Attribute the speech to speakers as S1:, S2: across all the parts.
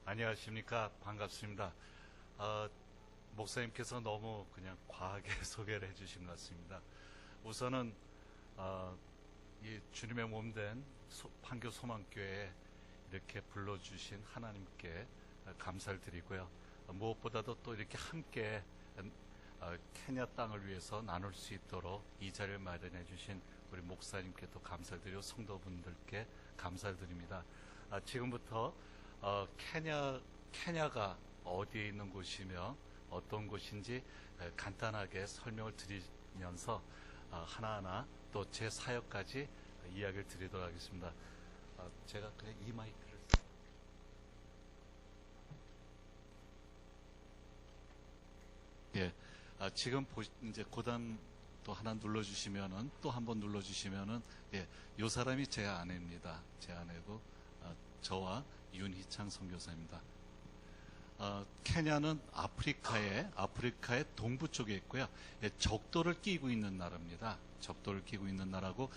S1: 안녕하십니까. 반갑습니다. 어, 목사님께서 너무 그냥 과하게 소개를 해주신 것 같습니다. 우선은 이 주님의 몸된 판교 소망교회에 이렇게 불러주신 하나님께 감사를 드리고요. 무엇보다도 또 이렇게 함께 케냐 땅을 위해서 나눌 수 있도록 이 자리를 마련해 주신 우리 목사님께 또 감사를 드리고 성도분들께 감사를 드립니다. 지금부터 케냐가 어디에 있는 곳이며 어떤 곳인지 간단하게 설명을 드리면서 하나하나 또 제 사역까지 이야기를 드리도록 하겠습니다. 제가 그냥 이 마이크를 지금 이제 고단 또 하나 눌러주시면은 또 한 번 눌러주시면은 요 사람이 제 아내입니다. 제 아내고 저와 윤희창 선교사입니다. 케냐는 아프리카의 동부 쪽에 있고요. 적도를 끼고 있는 나라입니다. 적도를 끼고 있는 나라고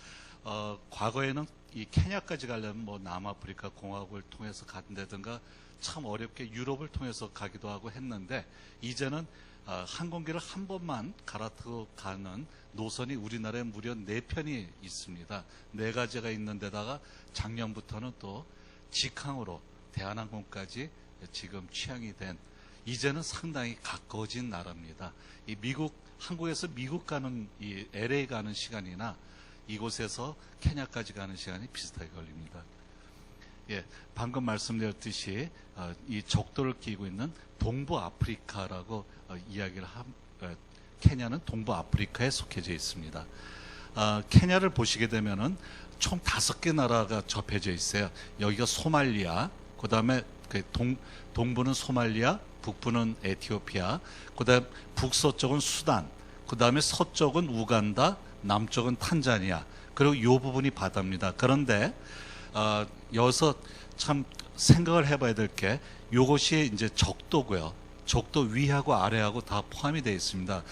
S1: 과거에는 이 케냐까지 가려면 뭐 남아프리카 공화국을 통해서 간다든가 참 어렵게 유럽을 통해서 가기도 하고 했는데 이제는 항공기를 한 번만 갈아타고 가는 노선이 우리나라에 무려 4편이 있습니다. 4가지가 있는 데다가 작년부터는 또 직항으로 대한항공까지 지금 취항이 된 이제는 상당히 가까워진 나라입니다. 이 한국에서 미국 가는 이 LA 가는 시간이나 이곳에서 케냐까지 가는 시간이 비슷하게 걸립니다. 방금 말씀드렸듯이 이 적도를 끼고 있는 동부 아프리카라고 이야기를 케냐는 동부 아프리카에 속해져 있습니다. 케냐를 보시게 되면은 총 5개 나라가 접해져 있어요. 여기가 소말리아, 그 다음에 동부는 소말리아, 북부는 에티오피아, 그 다음에 북서쪽은 수단, 그 다음에 서쪽은 우간다, 남쪽은 탄자니아, 그리고 이 부분이 바다입니다. 그런데 여기서 참 생각을 해봐야 될 게 이것이 이제 적도고요. 적도 위하고 아래하고 다 포함이 되어 있습니다.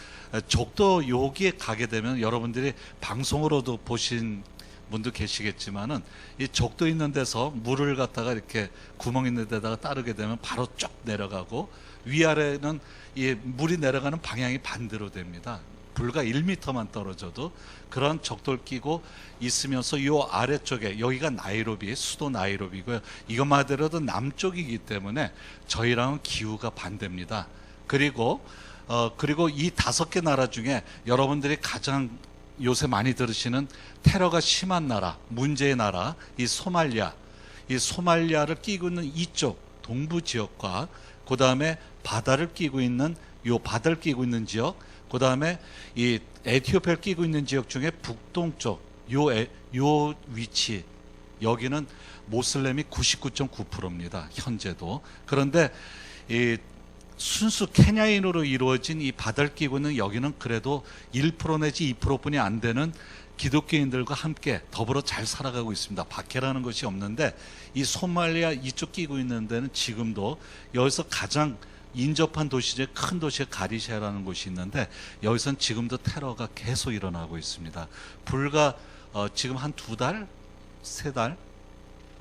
S1: 적도 여기에 가게 되면 여러분들이 방송으로도 보신 분도 계시겠지만은 이 적도 있는 데서 물을 갖다가 이렇게 구멍 있는 데다가 따르게 되면 바로 쭉 내려가고 위아래는 이 물이 내려가는 방향이 반대로 됩니다. 불과 1m만 떨어져도 그런 적도를 끼고 있으면서 이 아래쪽에 여기가 나이로비, 수도 나이로비고요. 이것만 하더라도 남쪽이기 때문에 저희랑은 기후가 반대입니다. 그리고 이 5개 나라 중에 여러분들이 가장 요새 많이 들으시는 테러가 심한 나라, 문제의 나라, 이 소말리아를 끼고 있는 이쪽 동부 지역과 그 다음에 바다를 끼고 있는 지역, 그 다음에 이 에티오피아를 끼고 있는 지역 중에 북동쪽 요 위치, 여기는 모슬렘이 99.9%입니다. 현재도. 그런데 이 순수 케냐인으로 이루어진 이 바다를 끼고 있는 여기는 그래도 1% 내지 2%뿐이 안 되는 기독교인들과 함께 더불어 잘 살아가고 있습니다. 박해라는 것이 없는데 이 소말리아 이쪽 끼고 있는 데는 지금도 여기서 가장 인접한 도시제 큰 도시의 가리샤라는 곳이 있는데 여기선 지금도 테러가 계속 일어나고 있습니다. 불과 지금 한 2달, 3달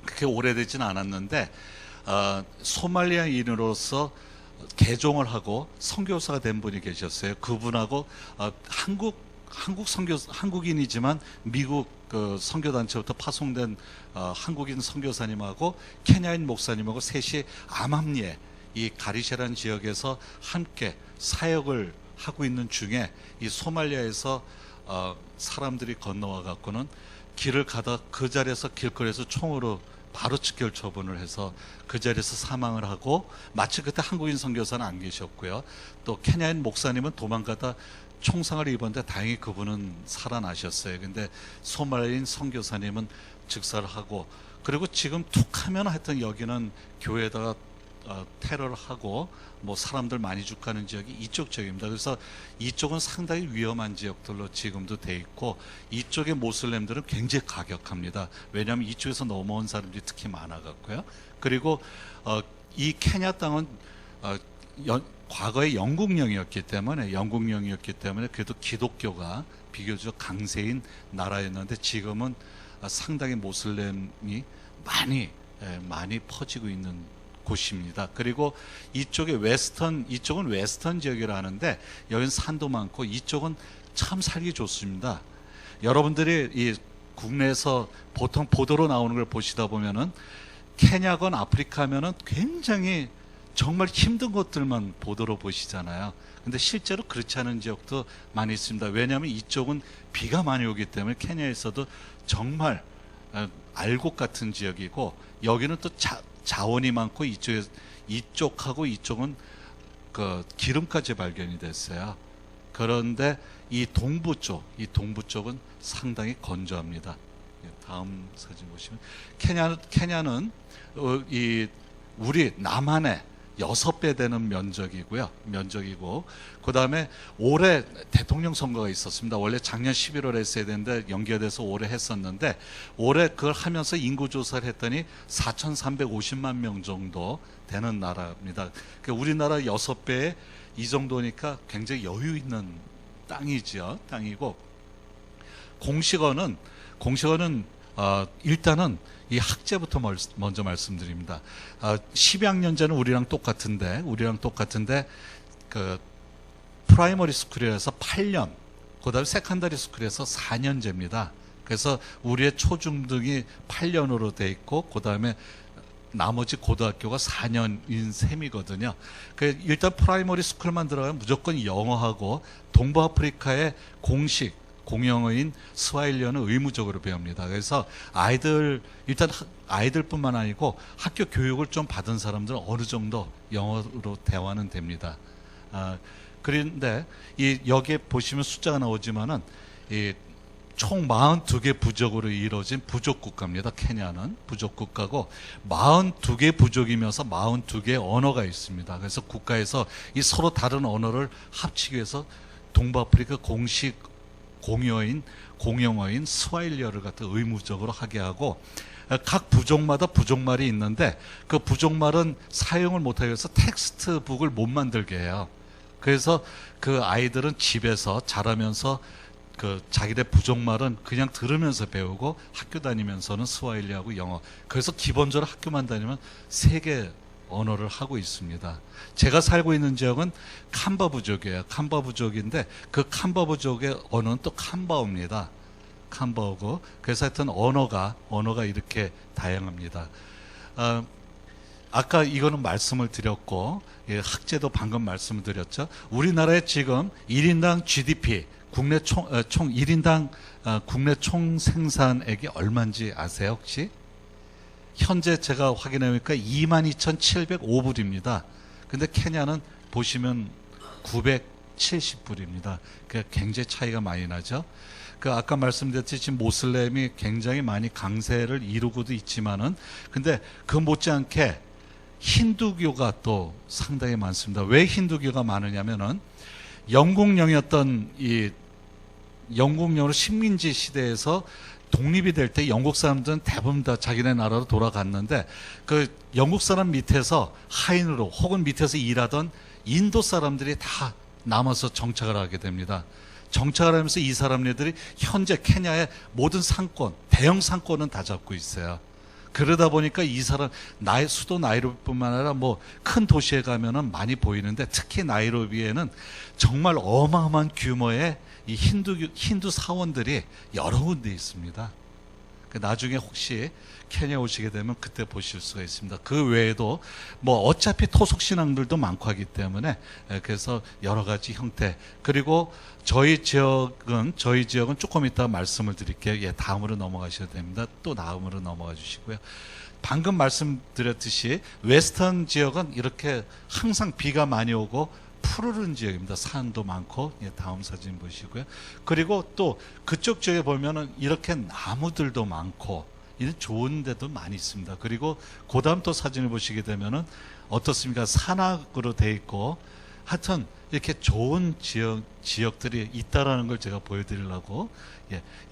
S1: 그렇게 오래되진 않았는데 소말리아인으로서 개종을 하고 선교사가 된 분이 계셨어요. 그분하고 한국인이지만 미국 선교단체부터 파송된 한국인 선교사님하고 케냐인 목사님하고 셋이 암암리에 이 가리샤라는 지역에서 함께 사역을 하고 있는 중에 이 소말리아에서 사람들이 건너와 갖고는 길을 가다 그 자리에서 길거리에서 총으로 바로 즉결 처분을 해서 그 자리에서 사망을 하고 마치 그때 한국인 선교사는 안 계셨고요. 또 케냐인 목사님은 도망가다 총상을 입었는데 다행히 그분은 살아나셨어요. 근데 소말리아인 선교사님은 즉사를 하고 그리고 지금 툭하면 하여튼 여기는 교회에다가 테러를 하고 뭐 사람들 많이 죽가는 지역이 이쪽 지역입니다. 그래서 이쪽은 상당히 위험한 지역들로 지금도 돼 있고 이쪽의 모슬렘들은 굉장히 가격합니다. 왜냐하면 이쪽에서 넘어온 사람들이 특히 많아갖고요. 그리고 이 케냐 땅은 과거에 영국령이었기 때문에 그래도 기독교가 비교적 강세인 나라였는데 지금은 상당히 모슬렘이 많이 퍼지고 있는 곳입니다. 그리고 이쪽은 웨스턴 지역이라 하는데 여기는 산도 많고 이쪽은 참 살기 좋습니다. 여러분들이 이 국내에서 보통 보도로 나오는 걸 보시다 보면은 케냐건 아프리카면은 굉장히 정말 힘든 것들만 보도로 보시잖아요. 근데 실제로 그렇지 않은 지역도 많이 있습니다. 왜냐하면 이쪽은 비가 많이 오기 때문에 케냐에서도 정말 알곡 같은 지역이고, 여기는 또 자원이 많고 이쪽하고 이쪽은 그 기름까지 발견이 됐어요. 그런데 이 동부 쪽은 상당히 건조합니다. 다음 사진 보시면 케냐는 우리 남한의 6배 되는 면적이고, 그 다음에 올해 대통령 선거가 있었습니다. 원래 작년 11월에 했어야 되는데 연기돼서 올해 했었는데, 올해 그걸 하면서 인구조사를 했더니 4,350만 명 정도 되는 나라입니다. 그러니까 우리나라 6배에 이 정도니까 굉장히 여유 있는 땅이고, 공식어는 일단은 이 학제부터 먼저 말씀드립니다. 10학년 전은 우리랑 똑같은데 그 프라이머리 스쿨에서 8년, 그다음에 세컨더리 스쿨에서 4년제입니다. 그래서 우리의 초중등이 8년으로 돼 있고, 그다음에 나머지 고등학교가 4년인 셈이거든요. 일단 프라이머리 스쿨만 들어가면 무조건 영어하고 동부아프리카의 공식 공용어인 스와힐리어는 의무적으로 배웁니다. 그래서 아이들뿐만 아니고 학교 교육을 좀 받은 사람들은 어느 정도 영어로 대화는 됩니다. 그런데 여기에 보시면 숫자가 나오지만은 총 42개 부족으로 이루어진 부족 국가입니다. 케냐는 부족 국가고 42개 부족이면서 42개의 언어가 있습니다. 그래서 국가에서 이 서로 다른 언어를 합치기 위해서 동부아프리카 공식 공용어인 스와힐리어를 갖다 의무적으로 하게 하고, 각 부족마다 부족말이 있는데 그 부족말은 사용을 못하기 위해서 텍스트북을 못 만들게 해요. 그래서 그 아이들은 집에서 자라면서 그 자기네 부족말은 그냥 들으면서 배우고, 학교 다니면서는 스와힐리하고 영어, 그래서 기본적으로 학교만 다니면 3개 언어를 하고 있습니다. 제가 살고 있는 지역은 캄바 부족이에요. 캄바 부족인데 그 캄바 부족의 언어는 또 캄바어입니다. 캄바어고, 그래서 하여튼 언어가 이렇게 다양합니다. 아까 이거는 말씀을 드렸고, 학제도 방금 말씀을 드렸죠. 우리나라의 지금 1인당 GDP, 국내 총 1인당 국내 총 생산액이 얼마인지 아세요, 혹시? 현재 제가 확인해 보니까 22,705불입니다. 근데 케냐는 보시면 970불입니다. 그러니까 굉장히 차이가 많이 나죠. 아까 말씀드렸듯이 지금 모슬렘이 굉장히 많이 강세를 이루고도 있지만은, 근데 그 못지않게 힌두교가 또 상당히 많습니다. 왜 힌두교가 많으냐면은 영국령으로 식민지 시대에서 독립이 될 때 영국 사람들은 대부분 다 자기네 나라로 돌아갔는데, 그 영국 사람 밑에서 하인으로 혹은 밑에서 일하던 인도 사람들이 다 남아서 정착을 하게 됩니다. 정착을 하면서 이 사람들이 현재 케냐의 모든 상권, 대형 상권은 다 잡고 있어요. 그러다 보니까 이 사람 수도 나이로비뿐만 아니라 뭐 큰 도시에 가면은 많이 보이는데, 특히 나이로비에는 정말 어마어마한 규모의 이 힌두 사원들이 여러 군데 있습니다. 나중에 혹시 케냐 오시게 되면 그때 보실 수가 있습니다. 그 외에도 뭐 어차피 토속 신앙들도 많고 하기 때문에, 그래서 여러 가지 형태. 그리고 저희 지역은 조금 이따 말씀을 드릴게요. 다음으로 넘어가셔야 됩니다. 또 다음으로 넘어가 주시고요. 방금 말씀드렸듯이 웨스턴 지역은 이렇게 항상 비가 많이 오고 푸르른 지역입니다. 산도 많고. 다음 사진 보시고요. 그리고 또 그쪽 지역에 보면은 이렇게 나무들도 많고 이런 좋은 데도 많이 있습니다. 그리고 그 다음 또 사진을 보시게 되면은 어떻습니까? 산악으로 돼 있고, 하여튼 이렇게 좋은 지역들이 있다라는 걸 제가 보여드리려고.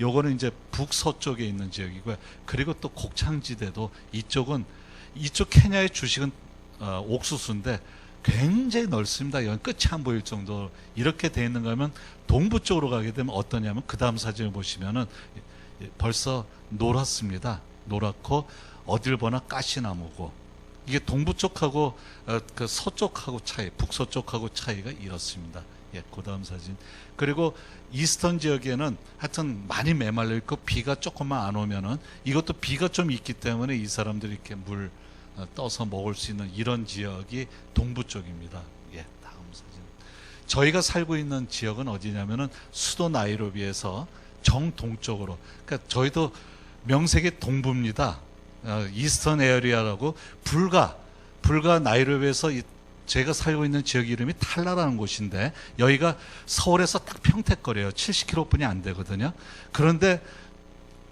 S1: 요거는 이제 북서쪽에 있는 지역이고요. 그리고 또 곡창지대도 이쪽 케냐의 주식은 옥수수인데 굉장히 넓습니다. 여기 끝이 안 보일 정도로 이렇게 돼 있는 거면, 동부 쪽으로 가게 되면 어떠냐면 그 다음 사진을 보시면은 벌써 노랗습니다. 노랗고 어딜 보나 가시나무고, 이게 동부 쪽하고 그 서쪽하고 차이, 북서쪽하고 차이가 이렇습니다. 예, 그 다음 사진. 그리고 이스턴 지역에는 하여튼 많이 메말려 있고 비가 조금만 안 오면은 이것도 비가 좀 있기 때문에 이 사람들이 이렇게 물 떠서 먹을 수 있는 이런 지역이 동부 쪽입니다. 예, 다음 사진. 저희가 살고 있는 지역은 어디냐면은 수도 나이로비에서 정동쪽으로. 그러니까 저희도 명색이 동부입니다. 이스턴 에어리아라고 불가 나이로비에서 제가 살고 있는 지역 이름이 탈라라는 곳인데 여기가 서울에서 딱 평택거리예요. 70km뿐이 안 되거든요. 그런데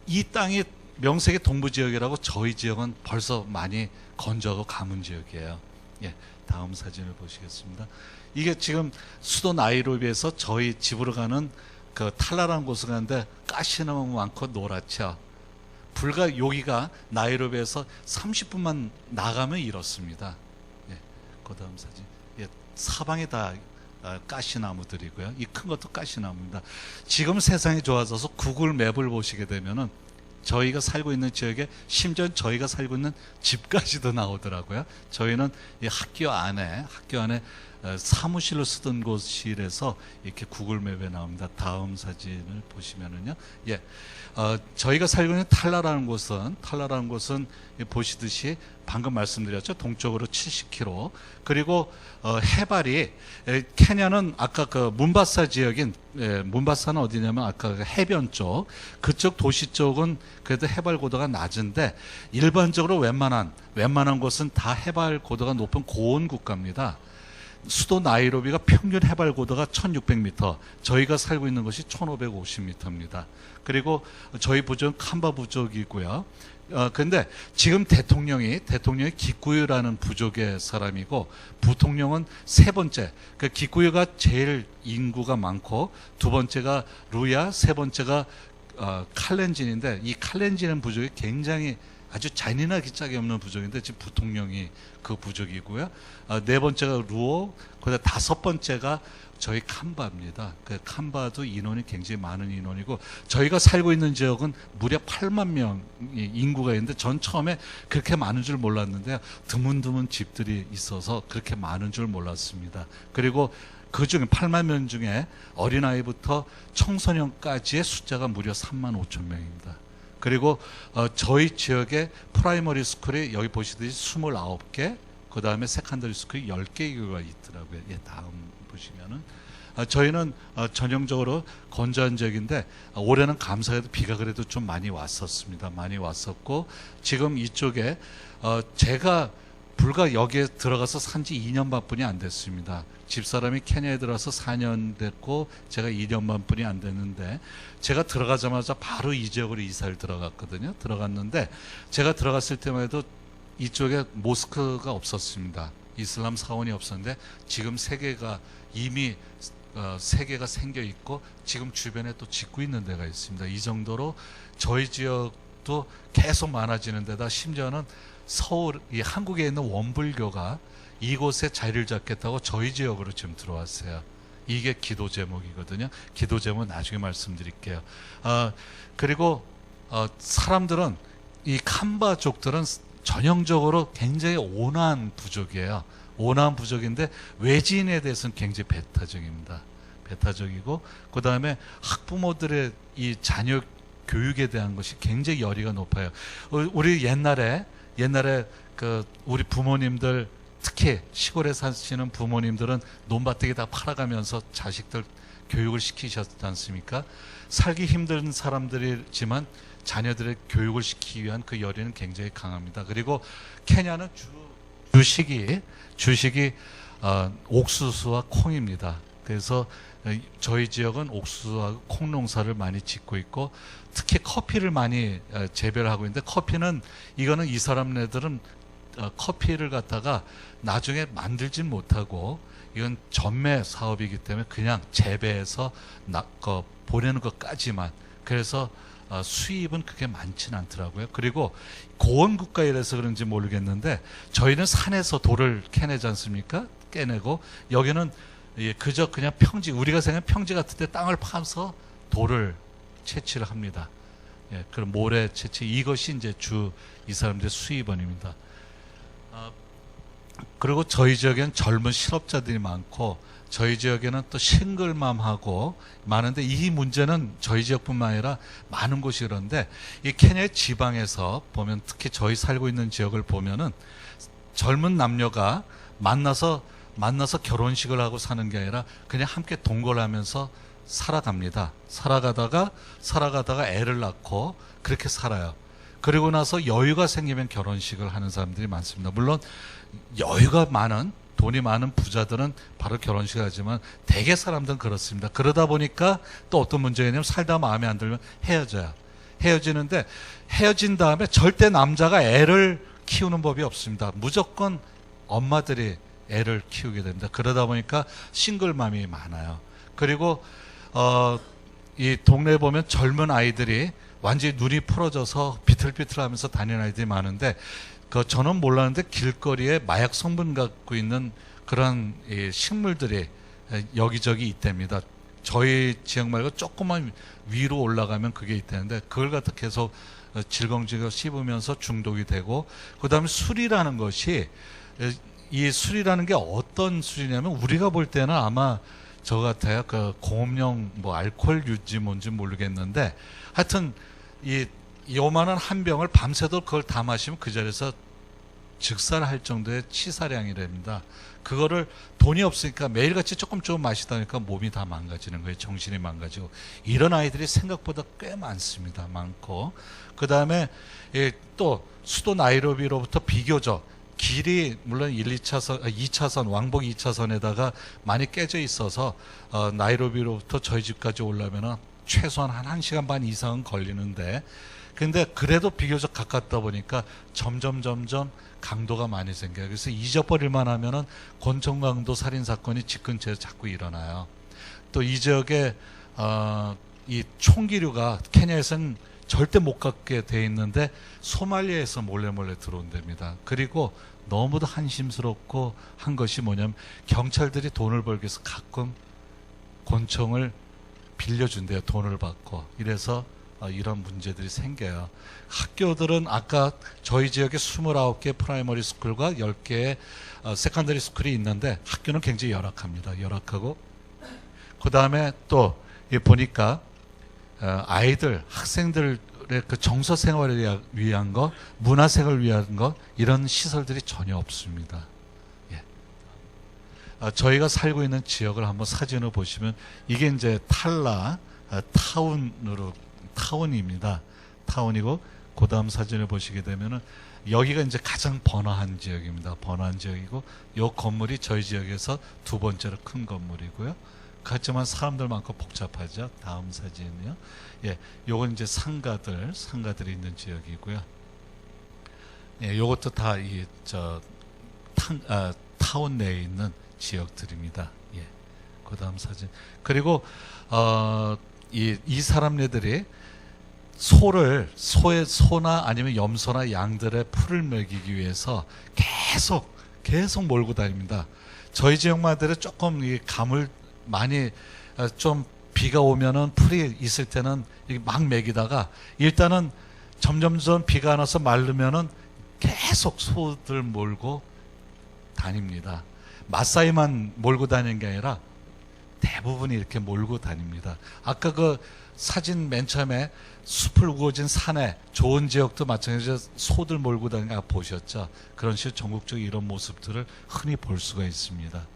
S1: 이 땅이 명색이 동부 지역이라고 저희 지역은 벌써 많이 건조하고 가문 지역이에요. 예, 다음 사진을 보시겠습니다. 이게 지금 수도 나이로비에서 저희 집으로 가는 그 탈라라는 곳을 가는데 가시나무 많고 노랗죠. 불과 여기가 나이로비에서 30분만 나가면 이렇습니다. 예, 그 다음 사진. 예, 사방에 다 가시나무들이고요. 이 큰 것도 가시나무입니다. 지금 세상이 좋아져서 구글 맵을 보시게 되면은 저희가 살고 있는 지역에 심지어 저희가 살고 있는 집까지도 나오더라고요. 저희는 이 학교 안에 사무실로 쓰던 곳이라서 이렇게 구글 맵에 나옵니다. 다음 사진을 보시면은요. 예, 저희가 살고 있는 탈라라는 곳은 보시듯이 방금 말씀드렸죠. 동쪽으로 70km. 그리고 해발이 케냐는 아까 그 문바사 지역인 문바사는 어디냐면 아까 그 해변 쪽 그쪽 도시 쪽은 그래도 해발 고도가 낮은데 일반적으로 웬만한 곳은 다 해발 고도가 높은 고온 국가입니다. 수도 나이로비가 평균 해발 고도가 1600m, 저희가 살고 있는 것이 1550m입니다. 그리고 저희 부족은 캄바 부족이고요. 근데 지금 대통령이 기쿠유라는 부족의 사람이고 부통령은 세 번째, 그 기쿠유가 제일 인구가 많고 두 번째가 루야, 세 번째가 칼렌진인데 이 칼렌진은 부족이 굉장히 아주 잔인하기 짝이 없는 부족인데 지금 부통령이 그 부족이고요. 네 번째가 루오, 그다음 다섯 번째가 저희 캄바입니다. 그 캄바도 인원이 굉장히 많은 인원이고 저희가 살고 있는 지역은 무려 8만 명의 인구가 있는데 전 처음에 그렇게 많은 줄 몰랐는데요. 드문드문 집들이 있어서 그렇게 많은 줄 몰랐습니다. 그리고 그 중에 8만 명 중에 어린아이부터 청소년까지의 숫자가 무려 3만 5천 명입니다. 그리고 저희 지역에 프라이머리 스쿨이 여기 보시듯이 29개, 그 다음에 세컨더리 스쿨이 10개가 있더라고요. 예, 다음 보시면은 저희는 전형적으로 건조한 지역인데 올해는 감사해도 비가 그래도 좀 많이 왔었습니다. 많이 왔었고 지금 이쪽에 제가 불과 여기에 들어가서 산지 2년 반뿐이 안 됐습니다. 집사람이 케냐에 들어서 4년 됐고 제가 2년 반뿐이 안 됐는데 제가 들어가자마자 바로 이 지역으로 이사를 들어갔거든요. 들어갔는데 제가 들어갔을 때만 해도 이쪽에 모스크가 없었습니다. 이슬람 사원이 없었는데 지금 이미 세 개가 생겨 있고 지금 주변에 또 짓고 있는 데가 있습니다. 이 정도로 저희 지역도 계속 많아지는 데다 심지어는 서울, 이 한국에 있는 원불교가 이곳에 자리를 잡겠다고 저희 지역으로 지금 들어왔어요. 이게 기도 제목이거든요. 기도 제목 나중에 말씀드릴게요. 그리고 사람들은 이 캄바족들은 전형적으로 굉장히 온화한 부족이에요. 온화한 부족인데 외지인에 대해서는 굉장히 배타적입니다. 배타적이고 그 다음에 학부모들의 이 자녀 교육에 대한 것이 굉장히 열의가 높아요. 우리 옛날에 그 우리 부모님들 특히 시골에 사시는 부모님들은 논밭대기 다 팔아가면서 자식들 교육을 시키셨지 않습니까? 살기 힘든 사람들이지만 자녀들의 교육을 시키기 위한 그 열의는 굉장히 강합니다. 그리고 케냐는 주식이 옥수수와 콩입니다. 그래서 저희 지역은 옥수수와 콩 농사를 많이 짓고 있고 특히 커피를 많이 재배를 하고 있는데 커피는 이거는 이 사람네들은 커피를 갖다가 나중에 만들진 못하고 이건 전매 사업이기 때문에 그냥 재배해서 보내는 것까지만. 그래서 수입은 그렇게 많지는 않더라고요. 그리고 고원 국가이라서 그런지 모르겠는데 저희는 산에서 돌을 캐내지 않습니까? 깨내고 여기는 그저 그냥 평지, 우리가 생각하는 평지 같은 데 땅을 파서 돌을 채취를 합니다. 예, 그럼 모래 채취, 이것이 이제 이 사람들의 수입원입니다. 그리고 저희 지역에는 젊은 실업자들이 많고 저희 지역에는 또 싱글맘하고 많은데 이 문제는 저희 지역뿐만 아니라 많은 곳이 그런데 이 케냐의 지방에서 보면 특히 저희 살고 있는 지역을 보면은 젊은 남녀가 만나서 결혼식을 하고 사는 게 아니라 그냥 함께 동거하면서 살아갑니다. 살아가다가 애를 낳고 그렇게 살아요. 그리고 나서 여유가 생기면 결혼식을 하는 사람들이 많습니다. 물론 여유가 많은 돈이 많은 부자들은 바로 결혼식을 하지만 대개 사람들은 그렇습니다. 그러다 보니까 또 어떤 문제가 있냐면 살다 마음에 안 들면 헤어져요. 헤어지는데 헤어진 다음에 절대 남자가 애를 키우는 법이 없습니다. 무조건 엄마들이 애를 키우게 됩니다. 그러다 보니까 싱글맘이 많아요. 그리고 이 동네에 보면 젊은 아이들이 완전히 눈이 풀어져서 비틀비틀하면서 다니는 아이들이 많은데 저는 몰랐는데 길거리에 마약 성분 갖고 있는 그런 식물들이 여기저기 있답니다. 저희 지역 말고 조금만 위로 올라가면 그게 있다는데 그걸 갖다 계속 질겅질겅 씹으면서 중독이 되고 그다음에 술이라는 것이 이 술이라는 게 어떤 술이냐면 우리가 볼 때는 아마 저 같아요. 그 공업용 뭐 알코올류지 뭔지 모르겠는데 하여튼 이 요만한 한 병을 밤새도록 그걸 다 마시면 그 자리에서 즉사할 정도의 치사량이랍니다. 그거를 돈이 없으니까 매일같이 조금 마시다 보니까 몸이 다 망가지는 거예요. 정신이 망가지고. 이런 아이들이 생각보다 꽤 많습니다. 많고. 그 다음에 또 수도 나이로비로부터 비교적 길이 물론 2차선 왕복 2차선에다가 많이 깨져 있어서 나이로비로부터 저희 집까지 오려면 최소한 한 1시간 반 이상은 걸리는데 근데 그래도 비교적 가깝다 보니까 점점 강도가 많이 생겨요. 그래서 잊어버릴만 하면은 권총강도 살인사건이 집 근처에서 자꾸 일어나요. 또 이 지역에 이 총기류가 케냐에서는 절대 못 갖게 돼 있는데 소말리아에서 몰래 들어온답니다. 그리고 너무도 한심스럽고 한 것이 뭐냐면 경찰들이 돈을 벌기 위해서 가끔 권총을 빌려준대요. 돈을 받고. 이래서 이런 문제들이 생겨요. 학교들은 아까 저희 지역에 29개 프라이머리 스쿨과 10개의 세컨더리 스쿨이 있는데 학교는 굉장히 열악합니다. 열악하고 그 다음에 또 보니까 아이들, 학생들의 그 정서 생활을 위한 것, 문화생활을 위한 것 이런 시설들이 전혀 없습니다. 예. 저희가 살고 있는 지역을 한번 사진을 보시면 이게 이제 탈라 타운입니다. 타운이고 그 다음 사진을 보시게 되면은 여기가 이제 가장 번화한 지역입니다. 번화한 지역이고 요 건물이 저희 지역에서 두 번째로 큰 건물이고요. 하지만 사람들 많고 복잡하죠. 다음 사진이요. 예, 요건 이제 상가들이 있는 지역이고요. 예, 요것도 다 타운 내에 있는 지역들입니다. 예, 그 다음 사진. 그리고 이 사람네들이 소나 아니면 염소나 양들의 풀을 먹이기 위해서 계속 몰고 다닙니다. 저희 지역마들은 조금 이 감을 많이 좀 비가 오면은 풀이 있을 때는 막 먹이다가 일단은 점점 비가 안 와서 마르면은 계속 소들 몰고 다닙니다. 마사이만 몰고 다니는 게 아니라 대부분이 이렇게 몰고 다닙니다. 아까 그 사진 맨 처음에 숲을 우거진 산에 좋은 지역도 마찬가지로 소들 몰고 다니는 거 보셨죠? 그런 식으로 전국적으로 이런 모습들을 흔히 볼 수가 있습니다.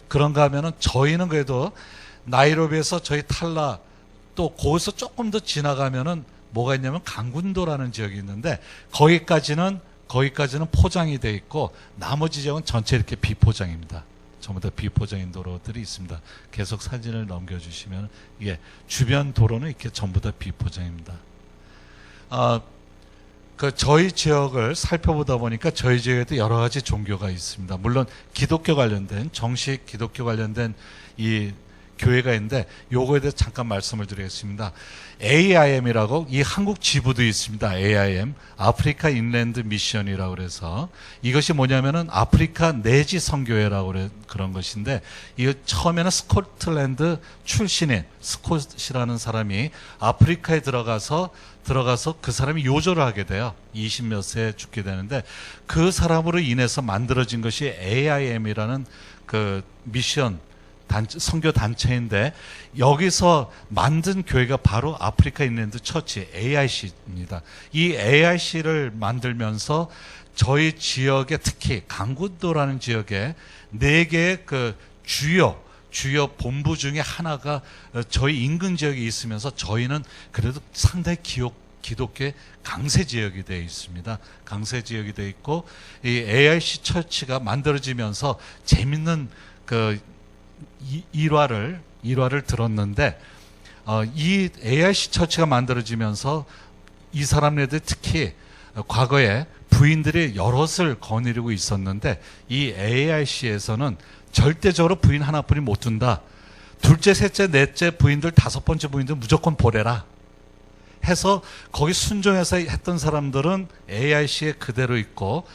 S1: 그런가 하면은 저희는 그래도 나이로비에서 저희 탈라 또 거기서 조금 더 지나가면은 뭐가 있냐면 강군도라는 지역이 있는데 거기까지는 포장이 돼 있고 나머지 지역은 전체 이렇게 비포장입니다. 전부 다 비포장인 도로들이 있습니다. 계속 사진을 넘겨주시면 이게 주변 도로는 이렇게 전부 다 비포장입니다. 저희 지역을 살펴보다 보니까 저희 지역에도 여러 가지 종교가 있습니다. 물론 기독교 관련된 정식 기독교 관련된 이 교회가 있는데 요거에 대해서 잠깐 말씀을 드리겠습니다. AIM이라고 이 한국 지부도 있습니다. AIM 아프리카 인랜드 미션이라고 그래서 이것이 뭐냐면은 아프리카 내지 선교회라고 그런 것인데 이거 처음에는 스코틀랜드 출신인 스콧이라는 사람이 아프리카에 들어가서 그 사람이 요절을 하게 돼요. 20몇 세에 죽게 되는데 그 사람으로 인해서 만들어진 것이 AIM이라는 그 미션 선교 단체인데 여기서 만든 교회가 바로 아프리카 인랜드 처치 AIC입니다. 이 AIC를 만들면서 저희 지역에 특히 강군도라는 지역에 4개의 그 주요 본부 중에 하나가 저희 인근 지역에 있으면서 저희는 그래도 상당히 기독교의 강세 지역이 되어 있습니다. 강세 지역이 되어 있고 이 AIC 처치가 만들어지면서 재밌는 그 일화를 들었는데 이 AIC 처치가 만들어지면서 이 사람네들 특히 과거에 부인들이 여럿을 거느리고 있었는데 이 AIC에서는 절대적으로 부인 하나뿐이 못 둔다. 둘째, 셋째, 넷째 부인들, 5번째 부인들 무조건 보내라. 해서 거기 순종해서 했던 사람들은 AIC에 그대로 있고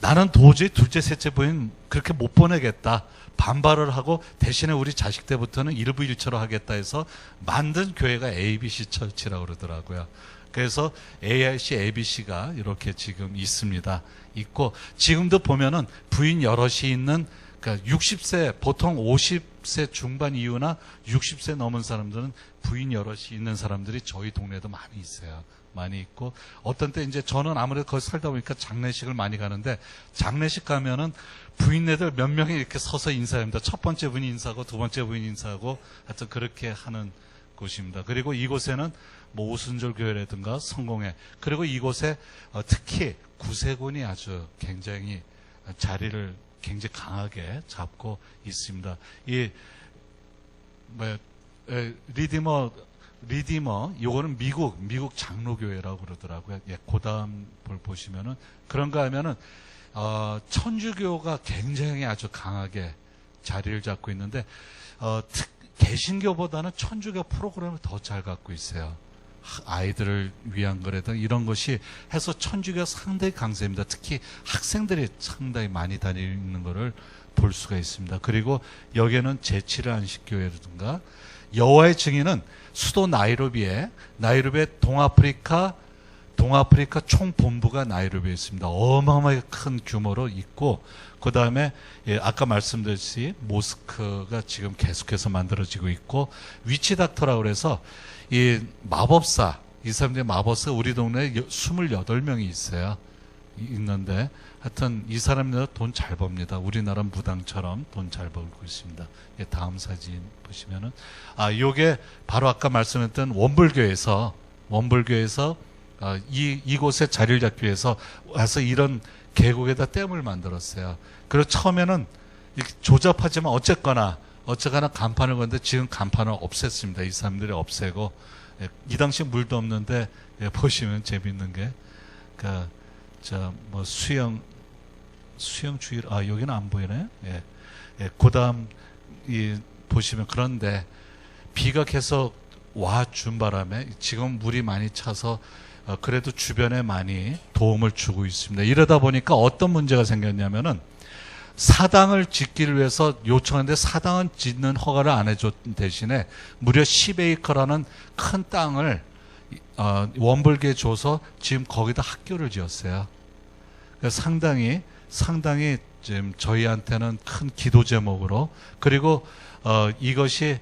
S1: 나는 도저히 둘째, 셋째 부인 그렇게 못 보내겠다. 반발을 하고 대신에 우리 자식 때부터는 일부일처로 하겠다 해서 만든 교회가 ABC 처치라고 그러더라고요. 그래서 AIC, ABC가 이렇게 지금 있습니다. 있고 지금도 보면은 부인 여럿이 있는 그러니까 60세 보통 50세 중반 이후나 60세 넘은 사람들은 부인 여럿이 있는 사람들이 저희 동네에도 많이 있어요. 많이 있고 어떤 때 이제 저는 아무래도 거기 살다 보니까 장례식을 많이 가는데 장례식 가면은 부인네들 몇 명이 이렇게 서서 인사합니다. 첫 번째 부인 인사하고 두 번째 부인 인사하고 하여튼 그렇게 하는 곳입니다. 그리고 이곳에는 뭐 오순절 교회라든가 성공회 그리고 이곳에 특히 구세군이 아주 굉장히 자리를 굉장히 강하게 잡고 있습니다. 이 리디머 요거는 미국 장로교회라고 그러더라고요. 예, 고다음 보시면은 그런가 하면은 천주교가 굉장히 아주 강하게 자리를 잡고 있는데 개신교보다는 천주교 프로그램을 더 잘 갖고 있어요. 아이들을 위한 거라든 이런 것이 해서 천주교가 상당히 강세입니다. 특히 학생들이 상당히 많이 다니는 것을 볼 수가 있습니다. 그리고 여기에는 제7회 안식교회라든가 여호와의 증인은 수도 나이로비에 동아프리카 총본부가 나이로비에 있습니다. 어마어마하게 큰 규모로 있고 그 다음에 아까 말씀드렸듯이 모스크가 지금 계속해서 만들어지고 있고 위치닥터라고 해서 이 마법사 이 사람들의 마법사 우리 동네에 28명이 있어요. 있는데 하여튼 이 사람들 돈 잘 법니다. 우리나라 무당처럼 돈 잘 벌고 있습니다. 다음 사진 보시면은 요게 바로 아까 말씀했던 원불교에서 이곳에 자리를 잡기 위해서 와서 이런 계곡에다 댐을 만들었어요. 그리고 처음에는 이렇게 조잡하지만 어쨌거나 간판을 건데 지금 간판을 없앴습니다. 이 사람들이 없애고 이 당시 물도 없는데 보시면 재밌는 게 뭐 수영 주의 여기는 안 보이네. 그다음 보시면 그런데 비가 계속 와 준 바람에 지금 물이 많이 차서 그래도 주변에 많이 도움을 주고 있습니다. 이러다 보니까 어떤 문제가 생겼냐면은 사당을 짓기를 위해서 요청했는데 사당은 짓는 허가를 안 해줬 대신에 무려 10에이커라는 큰 땅을 원불교에 줘서 지금 거기다 학교를 지었어요. 상당히 지금 저희한테는 큰 기도 제목으로 그리고 이것이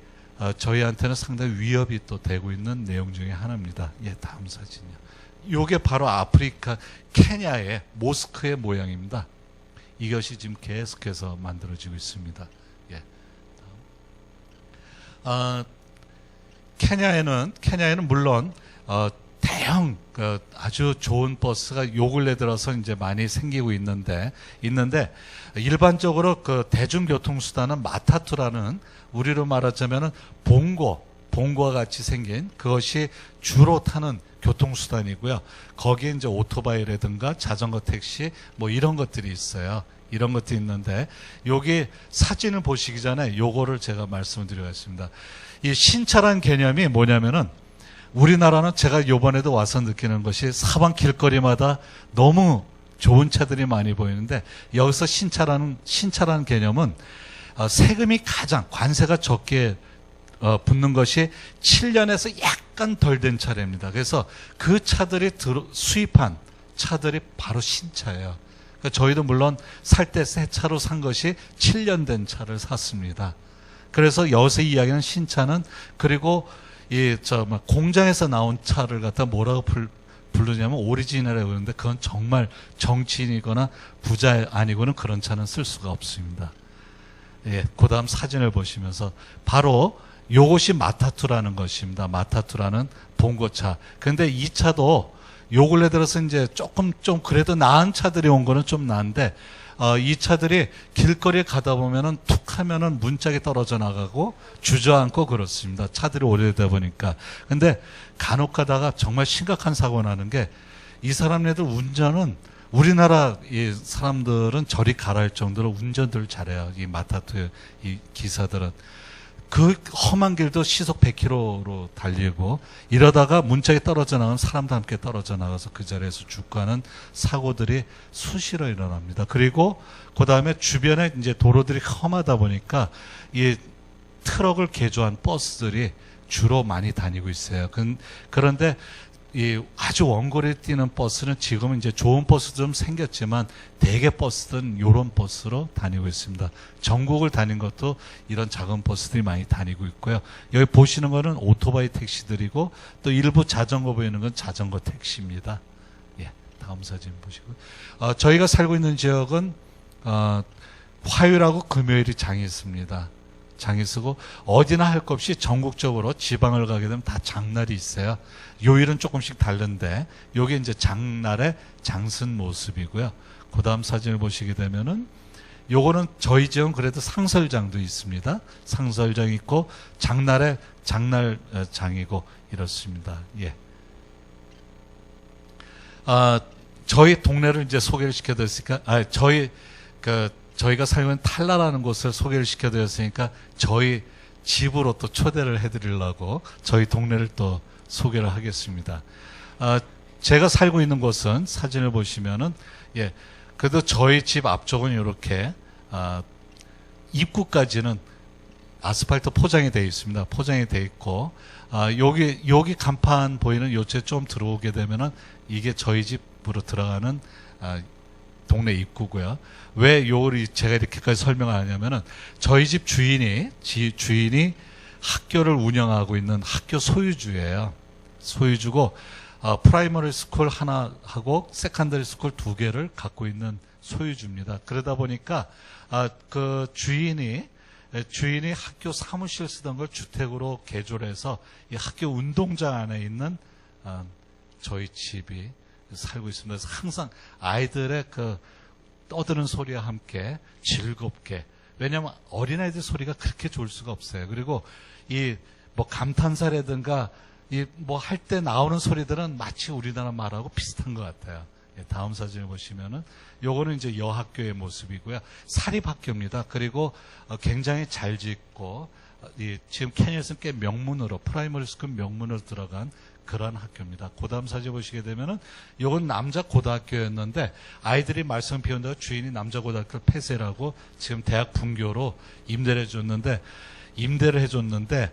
S1: 저희한테는 상당히 위협이 또 되고 있는 내용 중에 하나입니다. 다음 사진이요. 이게 바로 아프리카 케냐의 모스크의 모양입니다. 이것이 지금 계속해서 만들어지고 있습니다. 케냐에는 물론 대형 아주 좋은 버스가 요 근래 들어서 이제 많이 생기고 있는데 일반적으로 그 대중교통 수단은 마타투라는 우리로 말하자면은 봉고 봉과 같이 생긴 그것이 주로 타는 교통수단이고요. 거기에 이제 오토바이라든가 자전거 택시 뭐 이런 것들이 있어요. 이런 것도 있는데 여기 사진을 보시기 전에 요거를 제가 말씀을 드리겠습니다. 이 신차란 개념이 뭐냐면은 우리나라는 제가 요번에도 와서 느끼는 것이 사방 길거리마다 너무 좋은 차들이 많이 보이는데 여기서 신차라는 개념은 세금이 가장 관세가 적게 붙는 것이 7년에서 약간 덜 된 차량입니다. 그래서 그 차들이 수입한 차들이 바로 신차예요. 그러니까 저희도 물론 살 때 새 차로 산 것이 7년 된 차를 샀습니다. 그래서 여기서 이야기하는 신차는 그리고 공장에서 나온 차를 갖다 뭐라고 부르냐면 오리지널이라고 그러는데 그건 정말 정치인이거나 부자 아니고는 그런 차는 쓸 수가 없습니다. 예, 그 다음 사진을 보시면서 바로 요것이 마타투라는 것입니다. 마타투라는 봉고차. 근데 이 차도 요 근래 들어서 이제 조금 좀 그래도 나은 차들이 온 거는 좀 나은데 이 차들이 길거리에 가다 보면은 툭 하면은 문짝이 떨어져 나가고 주저앉고 그렇습니다. 차들이 오래되다 보니까. 근데 간혹 가다가 정말 심각한 사고 나는 게 이 사람네들 운전은 우리나라 이 사람들은 저리 가라 할 정도로 운전들을 잘해요. 이 마타투 이 기사들은. 그 험한 길도 시속 100km로 달리고 이러다가 문짝이 떨어져 나가면 사람도 함께 떨어져 나가서 그 자리에서 죽고 하는 사고들이 수시로 일어납니다. 그리고 그 다음에 주변에 이제 도로들이 험하다 보니까 이 트럭을 개조한 버스들이 주로 많이 다니고 있어요. 그런데 이 아주 원거리에 뛰는 버스는 지금은 이제 좋은 버스도 좀 생겼지만 대개 버스들은 이런 버스로 다니고 있습니다. 전국을 다닌 것도 이런 작은 버스들이 많이 다니고 있고요. 여기 보시는 거는 오토바이 택시들이고 또 일부 자전거 보이는 건 자전거 택시입니다. 예, 다음 사진 보시고 저희가 살고 있는 지역은 화요일하고 금요일이 장이 있습니다. 장이 쓰고 어디나 할 것 없이 전국적으로 지방을 가게 되면 다 장날이 있어요. 요일은 조금씩 다른데 요게 이제 장날의 장슨 모습이고요. 그 다음 사진을 보시게 되면은 요거는 저희 지역은 그래도 상설장도 있습니다. 상설장 있고 장날에 장날장이고 이렇습니다. 예. 저희 동네를 이제 소개를 시켜드렸으니까 저희가 살고 있는 탈라라는 곳을 소개를 시켜드렸으니까 저희 집으로 또 초대를 해드리려고 저희 동네를 또 소개를 하겠습니다. 제가 살고 있는 곳은 사진을 보시면은 예, 그래도 저희 집 앞쪽은 이렇게 입구까지는 아스팔트 포장이 되어 있습니다. 포장이 되어 있고 여기 간판 보이는 요체 좀 들어오게 되면은 이게 저희 집으로 들어가는 동네 입구고요. 왜 요리 제가 이렇게까지 설명을 하냐면은 저희 집 주인이 학교를 운영하고 있는 학교 소유주예요. 소유주고 프라이머리 스쿨 하나 하고 세컨더리 스쿨 2개를 갖고 있는 소유주입니다. 그러다 보니까 그 주인이 학교 사무실 쓰던 걸 주택으로 개조를 해서 이 학교 운동장 안에 있는 저희 집이 살고 있습니다. 그래서 항상 아이들의 그 떠드는 소리와 함께 즐겁게, 왜냐하면 어린아이들 소리가 그렇게 좋을 수가 없어요. 그리고 이 뭐 감탄사라든가 이 뭐 할 때 나오는 소리들은 마치 우리나라 말하고 비슷한 것 같아요. 다음 사진을 보시면은 요거는 이제 여학교의 모습이고요. 사립학교입니다. 그리고 굉장히 잘 짓고 지금 케냐에서는 꽤 명문으로 프라이머리 스쿨 명문으로 들어간 그런 학교입니다. 그 다음 사진 보시게 되면은 이건 남자 고등학교였는데 아이들이 말썽 피운다고 주인이 남자 고등학교를 폐쇄를 하고 지금 대학 분교로 임대를 해줬는데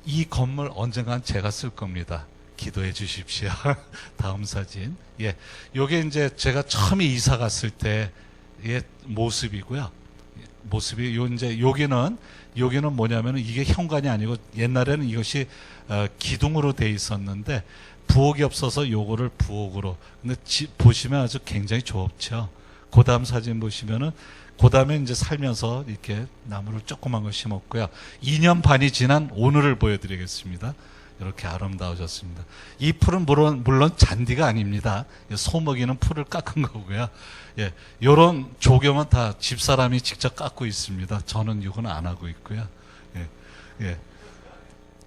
S1: 이 건물 언젠간 제가 쓸 겁니다. 기도해 주십시오. 다음 사진. 예. 요게 이제 제가 처음에 이사 갔을 때의 모습이고요. 모습이 이제 여기는 뭐냐면은 이게 현관이 아니고 옛날에는 이것이 기둥으로 돼 있었는데 부엌이 없어서 요거를 부엌으로. 근데 보시면 아주 굉장히 좁죠. 그 다음 사진 보시면은 그 다음에 이제 살면서 이렇게 나무를 조그만 거 심었고요. 2년 반이 지난 오늘을 보여드리겠습니다. 이렇게 아름다워졌습니다. 이 풀은 물론 잔디가 아닙니다. 소먹이는 풀을 깎은 거고요. 예, 요런 조경은 다 집사람이 직접 깎고 있습니다. 저는 이건 안 하고 있고요. 예, 예.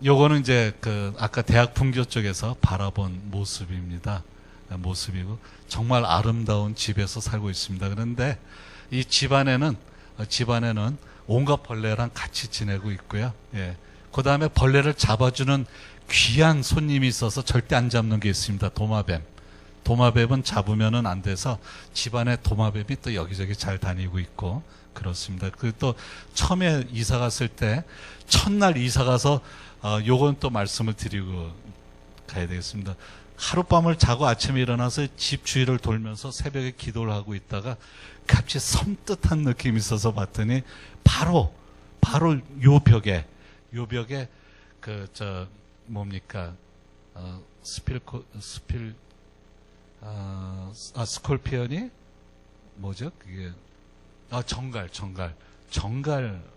S1: 요거는 이제 그 아까 대학 분교 쪽에서 바라본 모습입니다. 모습이고 정말 아름다운 집에서 살고 있습니다. 그런데 이 집안에는 온갖 벌레랑 같이 지내고 있고요. 예. 그 다음에 벌레를 잡아주는 귀한 손님이 있어서 절대 안 잡는 게 있습니다. 도마뱀. 도마뱀은 잡으면은 안 돼서 집안에 도마뱀이 또 여기저기 잘 다니고 있고 그렇습니다. 그리고 또 처음에 이사 갔을 때 첫날 이사 가서 요건 또 말씀을 드리고 가야 되겠습니다. 하룻밤을 자고 아침에 일어나서 집 주위를 돌면서 새벽에 기도를 하고 있다가 갑자기 섬뜩한 느낌이 있어서 봤더니 바로 요 벽에 스콜피언이 뭐죠? 그게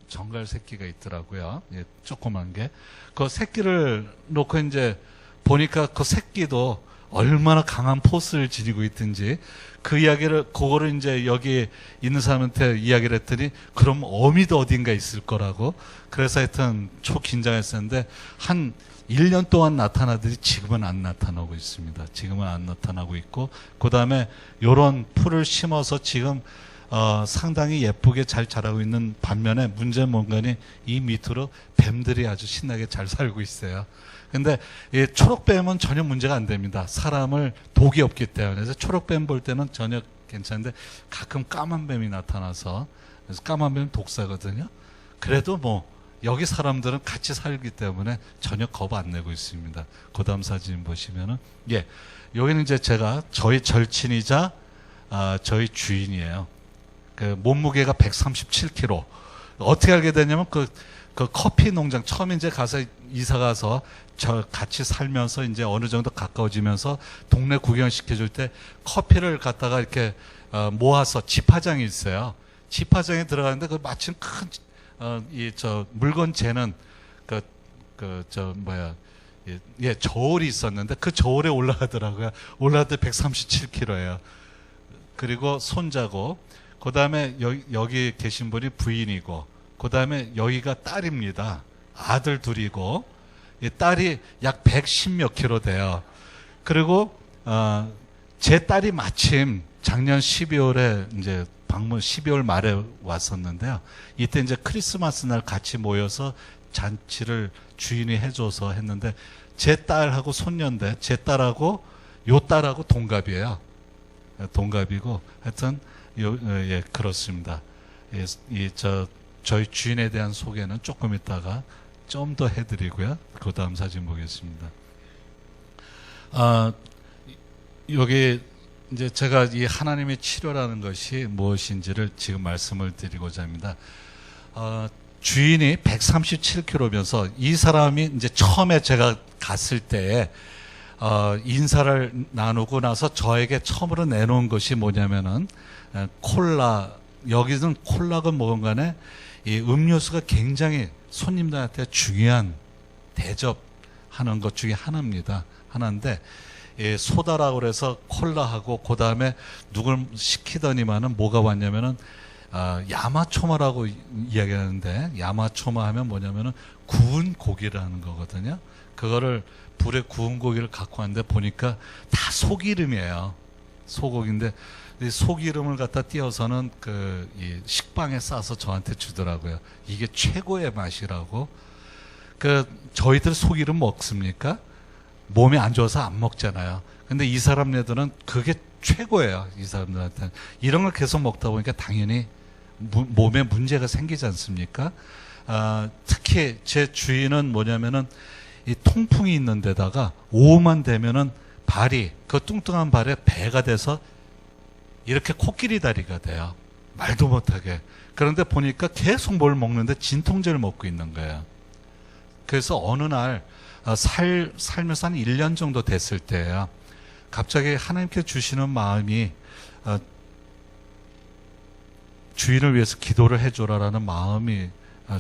S1: 정갈 새끼가 있더라고요. 예, 조그만 게. 그 새끼를 놓고 이제 보니까 그 새끼도 얼마나 강한 포스를 지니고 있든지 그거를 이제 여기 있는 사람한테 이야기를 했더니 그럼 어미도 어딘가 있을 거라고. 그래서 하여튼 초긴장했었는데 한 1년 동안 나타나더니 지금은 안 나타나고 있습니다. 지금은 안 나타나고 있고 그 다음에 요런 풀을 심어서 지금 상당히 예쁘게 잘 자라고 있는 반면에 문제는 뭔가니 이 밑으로 뱀들이 아주 신나게 잘 살고 있어요. 근데 이 초록뱀은 전혀 문제가 안 됩니다. 사람을 독이 없기 때문에. 그래서 초록뱀 볼 때는 전혀 괜찮은데 가끔 까만 뱀이 나타나서 그래서 까만 뱀은 독사거든요. 그래도 뭐 여기 사람들은 같이 살기 때문에 전혀 겁 안 내고 있습니다. 그 다음 사진 보시면은 예, 여기는 이제 제가 저희 절친이자 저희 주인이에요. 그 몸무게가 137kg. 어떻게 알게 됐냐면 그 커피 농장 처음에 이제 가서 이사 가서 저 같이 살면서 이제 어느 정도 가까워지면서 동네 구경시켜줄 때 커피를 갖다가 이렇게 모아서 집화장이 있어요. 집화장에 들어가는데 그 마침 큰 물건 재는 저울이 있었는데 그 저울에 올라가더라고요. 올라갈 때 137kg예요. 그리고 손자고, 그 다음에 여기 계신 분이 부인이고, 그 다음에 여기가 딸입니다. 아들 둘이고, 이 딸이 약 110몇 킬로 돼요. 그리고 제 딸이 마침 작년 12월에 이제 12월 말에 왔었는데요. 이때 이제 크리스마스 날 같이 모여서 잔치를 주인이 해줘서 했는데 제 딸하고 손녀인데 제 딸하고 요 딸하고 동갑이에요. 동갑이고 하여튼 예, 그렇습니다. 예, 저희 주인에 대한 소개는 조금 있다가 좀 더 해드리고요. 그 다음 사진 보겠습니다. 여기 이제 제가 이 하나님의 치료라는 것이 무엇인지를 지금 말씀을 드리고자 합니다. 주인이 137kg면서 이 사람이 이제 처음에 제가 갔을 때에 인사를 나누고 나서 저에게 처음으로 내놓은 것이 뭐냐면은 콜라, 여기는 콜라건 뭐건 간에 이 음료수가 굉장히 손님들한테 중요한 대접하는 것 중에 하나입니다. 하나인데 소다라고 그래서 콜라하고 그 다음에 누굴 시키더니만은 뭐가 왔냐면은 야마초마라고 이야기하는데 야마초마 하면 뭐냐면은 구운 고기라는 거거든요. 그거를 불에 구운 고기를 갖고 왔는데 보니까 다 소기름이에요. 소고기인데 이 소기름을 갖다 띄어서는 이 식빵에 싸서 저한테 주더라고요. 이게 최고의 맛이라고. 저희들 소기름 먹습니까? 몸에 안 좋아서 안 먹잖아요. 근데 이 사람네들은 그게 최고예요. 이 사람들한테는. 이런 걸 계속 먹다 보니까 당연히 몸에 문제가 생기지 않습니까? 특히 제 주인은 뭐냐면은 이 통풍이 있는 데다가 오후만 되면은 발이, 그 뚱뚱한 발에 배가 돼서 이렇게 코끼리 다리가 돼요. 말도 못하게. 그런데 보니까 계속 뭘 먹는데 진통제를 먹고 있는 거예요. 그래서 어느 날 살면서 한 1년 정도 됐을 때예요. 갑자기 하나님께 주시는 마음이 주인을 위해서 기도를 해줘라라는 마음이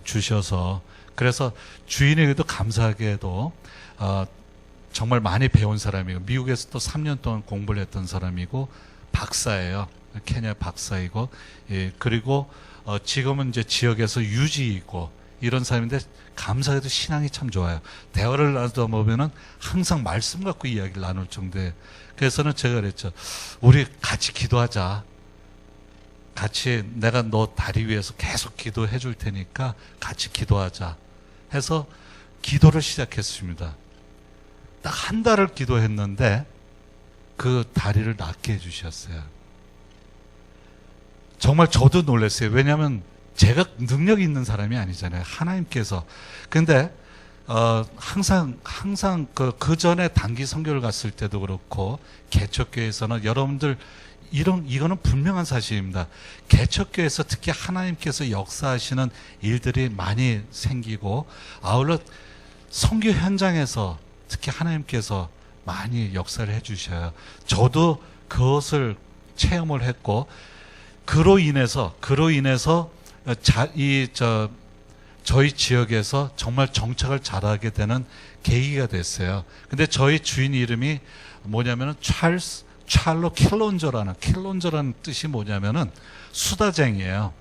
S1: 주셔서, 그래서 주인에게도 감사하게도 정말 많이 배운 사람이고 미국에서 또 3년 동안 공부를 했던 사람이고 박사예요. 케냐 박사이고, 예, 그리고 지금은 이제 지역에서 유지이고 이런 사람인데 감사해도 신앙이 참 좋아요. 대화를 나누다 보면은 항상 말씀 갖고 이야기를 나눌 정도에. 그래서는 제가 그랬죠. 우리 같이 기도하자. 같이 내가 너 다리 위에서 계속 기도해 줄 테니까 같이 기도하자 해서 기도를 시작했습니다. 딱 한 달을 기도했는데 그 다리를 낫게 해주셨어요. 정말 저도 놀랐어요. 왜냐하면 제가 능력이 있는 사람이 아니잖아요. 하나님께서. 근데 항상 그 전에 단기 선교를 갔을 때도 그렇고 개척교회에서는 여러분들 이거는 분명한 사실입니다. 개척교회에서 특히 하나님께서 역사하시는 일들이 많이 생기고 아울러 선교 현장에서 특히 하나님께서 많이 역사를 해주셔요. 저도 그것을 체험을 했고 그로 인해서 저희 지역에서 정말 정착을 잘하게 되는 계기가 됐어요. 근데 저희 주인 이름이 뭐냐면은 찰로 킬론저라는 뜻이 뭐냐면은 수다쟁이에요.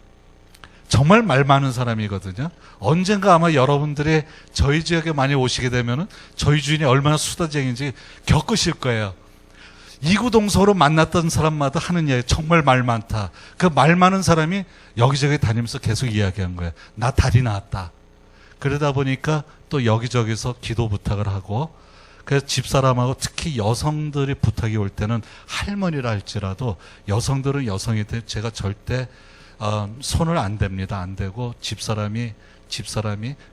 S1: 정말 말 많은 사람이거든요. 언젠가 아마 여러분들이 저희 지역에 많이 오시게 되면은 저희 주인이 얼마나 수다쟁이인지 겪으실 거예요. 이구동서로 만났던 사람마다 하는 이야기 정말 말 많다. 그 말 많은 사람이 여기저기 다니면서 계속 이야기한 거예요. 나 다리 나았다. 그러다 보니까 또 여기저기서 기도 부탁을 하고 그래서 집사람하고 특히 여성들이 부탁이 올 때는 할머니라 할지라도 여성들은 여성인데 제가 절대 손을 안 댑니다. 안 대고 집사람이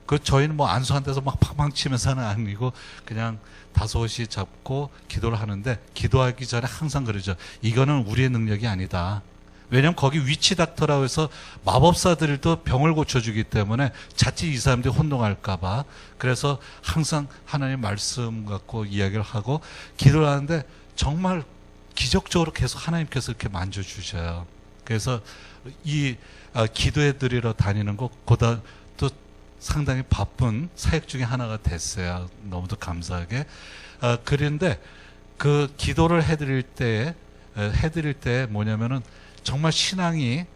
S1: 그 저희는 뭐 안수 한 데서 막 팡팡 치면서는 아니고 그냥 다소시 잡고 기도를 하는데 기도하기 전에 항상 그러죠. 이거는 우리의 능력이 아니다. 왜냐하면 거기 위치 닥터라고 해서 마법사들도 병을 고쳐주기 때문에 자칫 이 사람들이 혼동할까봐 그래서 항상 하나님 말씀 갖고 이야기를 하고 기도를 하는데 정말 기적적으로 계속 하나님께서 이렇게 만져주셔요. 그래서 이 기도해 드리러 다니는 것보다 또 상당히 바쁜 사역 중에 하나가 됐어요. 너무도 감사하게. 그런데 그 기도를 해드릴 때 뭐냐면은 정말 신앙을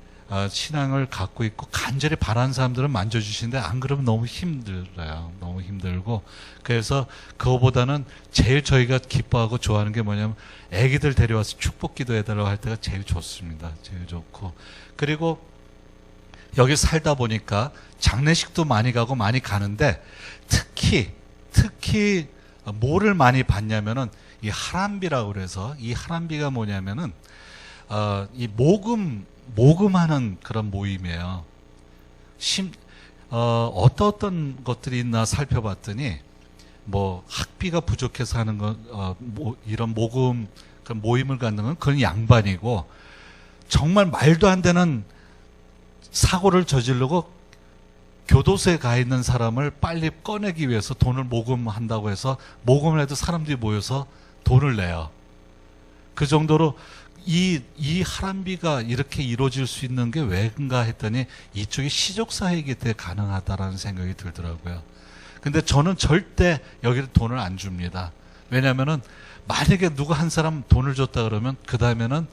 S1: 갖고 있고 간절히 바라는 사람들은 만져주시는데 안 그러면 너무 힘들어요. 너무 힘들고 그래서 그거보다는 제일 저희가 기뻐하고 좋아하는 게 뭐냐면 애기들 데려와서 축복 기도해달라고 할 때가 제일 좋습니다. 제일 좋고 그리고 여기 살다 보니까 장례식도 많이 가고 많이 가는데 특히 뭐를 많이 봤냐면은 이 하람비라고 그래서 이 하람비가 뭐냐면은 이 모금하는 그런 모임이에요. 어떤 것들이 있나 살펴봤더니 뭐 학비가 부족해서 하는 건 이런 그 모임을 갖는 건 그건 양반이고 정말 말도 안 되는 사고를 저지르고 교도소에 가 있는 사람을 빨리 꺼내기 위해서 돈을 모금한다고 해서 모금을 해도 사람들이 모여서 돈을 내요. 그 정도로 이 하람비가 이렇게 이루어질 수 있는 게 왜인가 했더니 이쪽이 시족사회이기 때문에 가능하다라는 생각이 들더라고요. 근데 저는 절대 여기를 돈을 안 줍니다. 왜냐면은 만약에 누가 한 사람 돈을 줬다 그러면 그 다음에는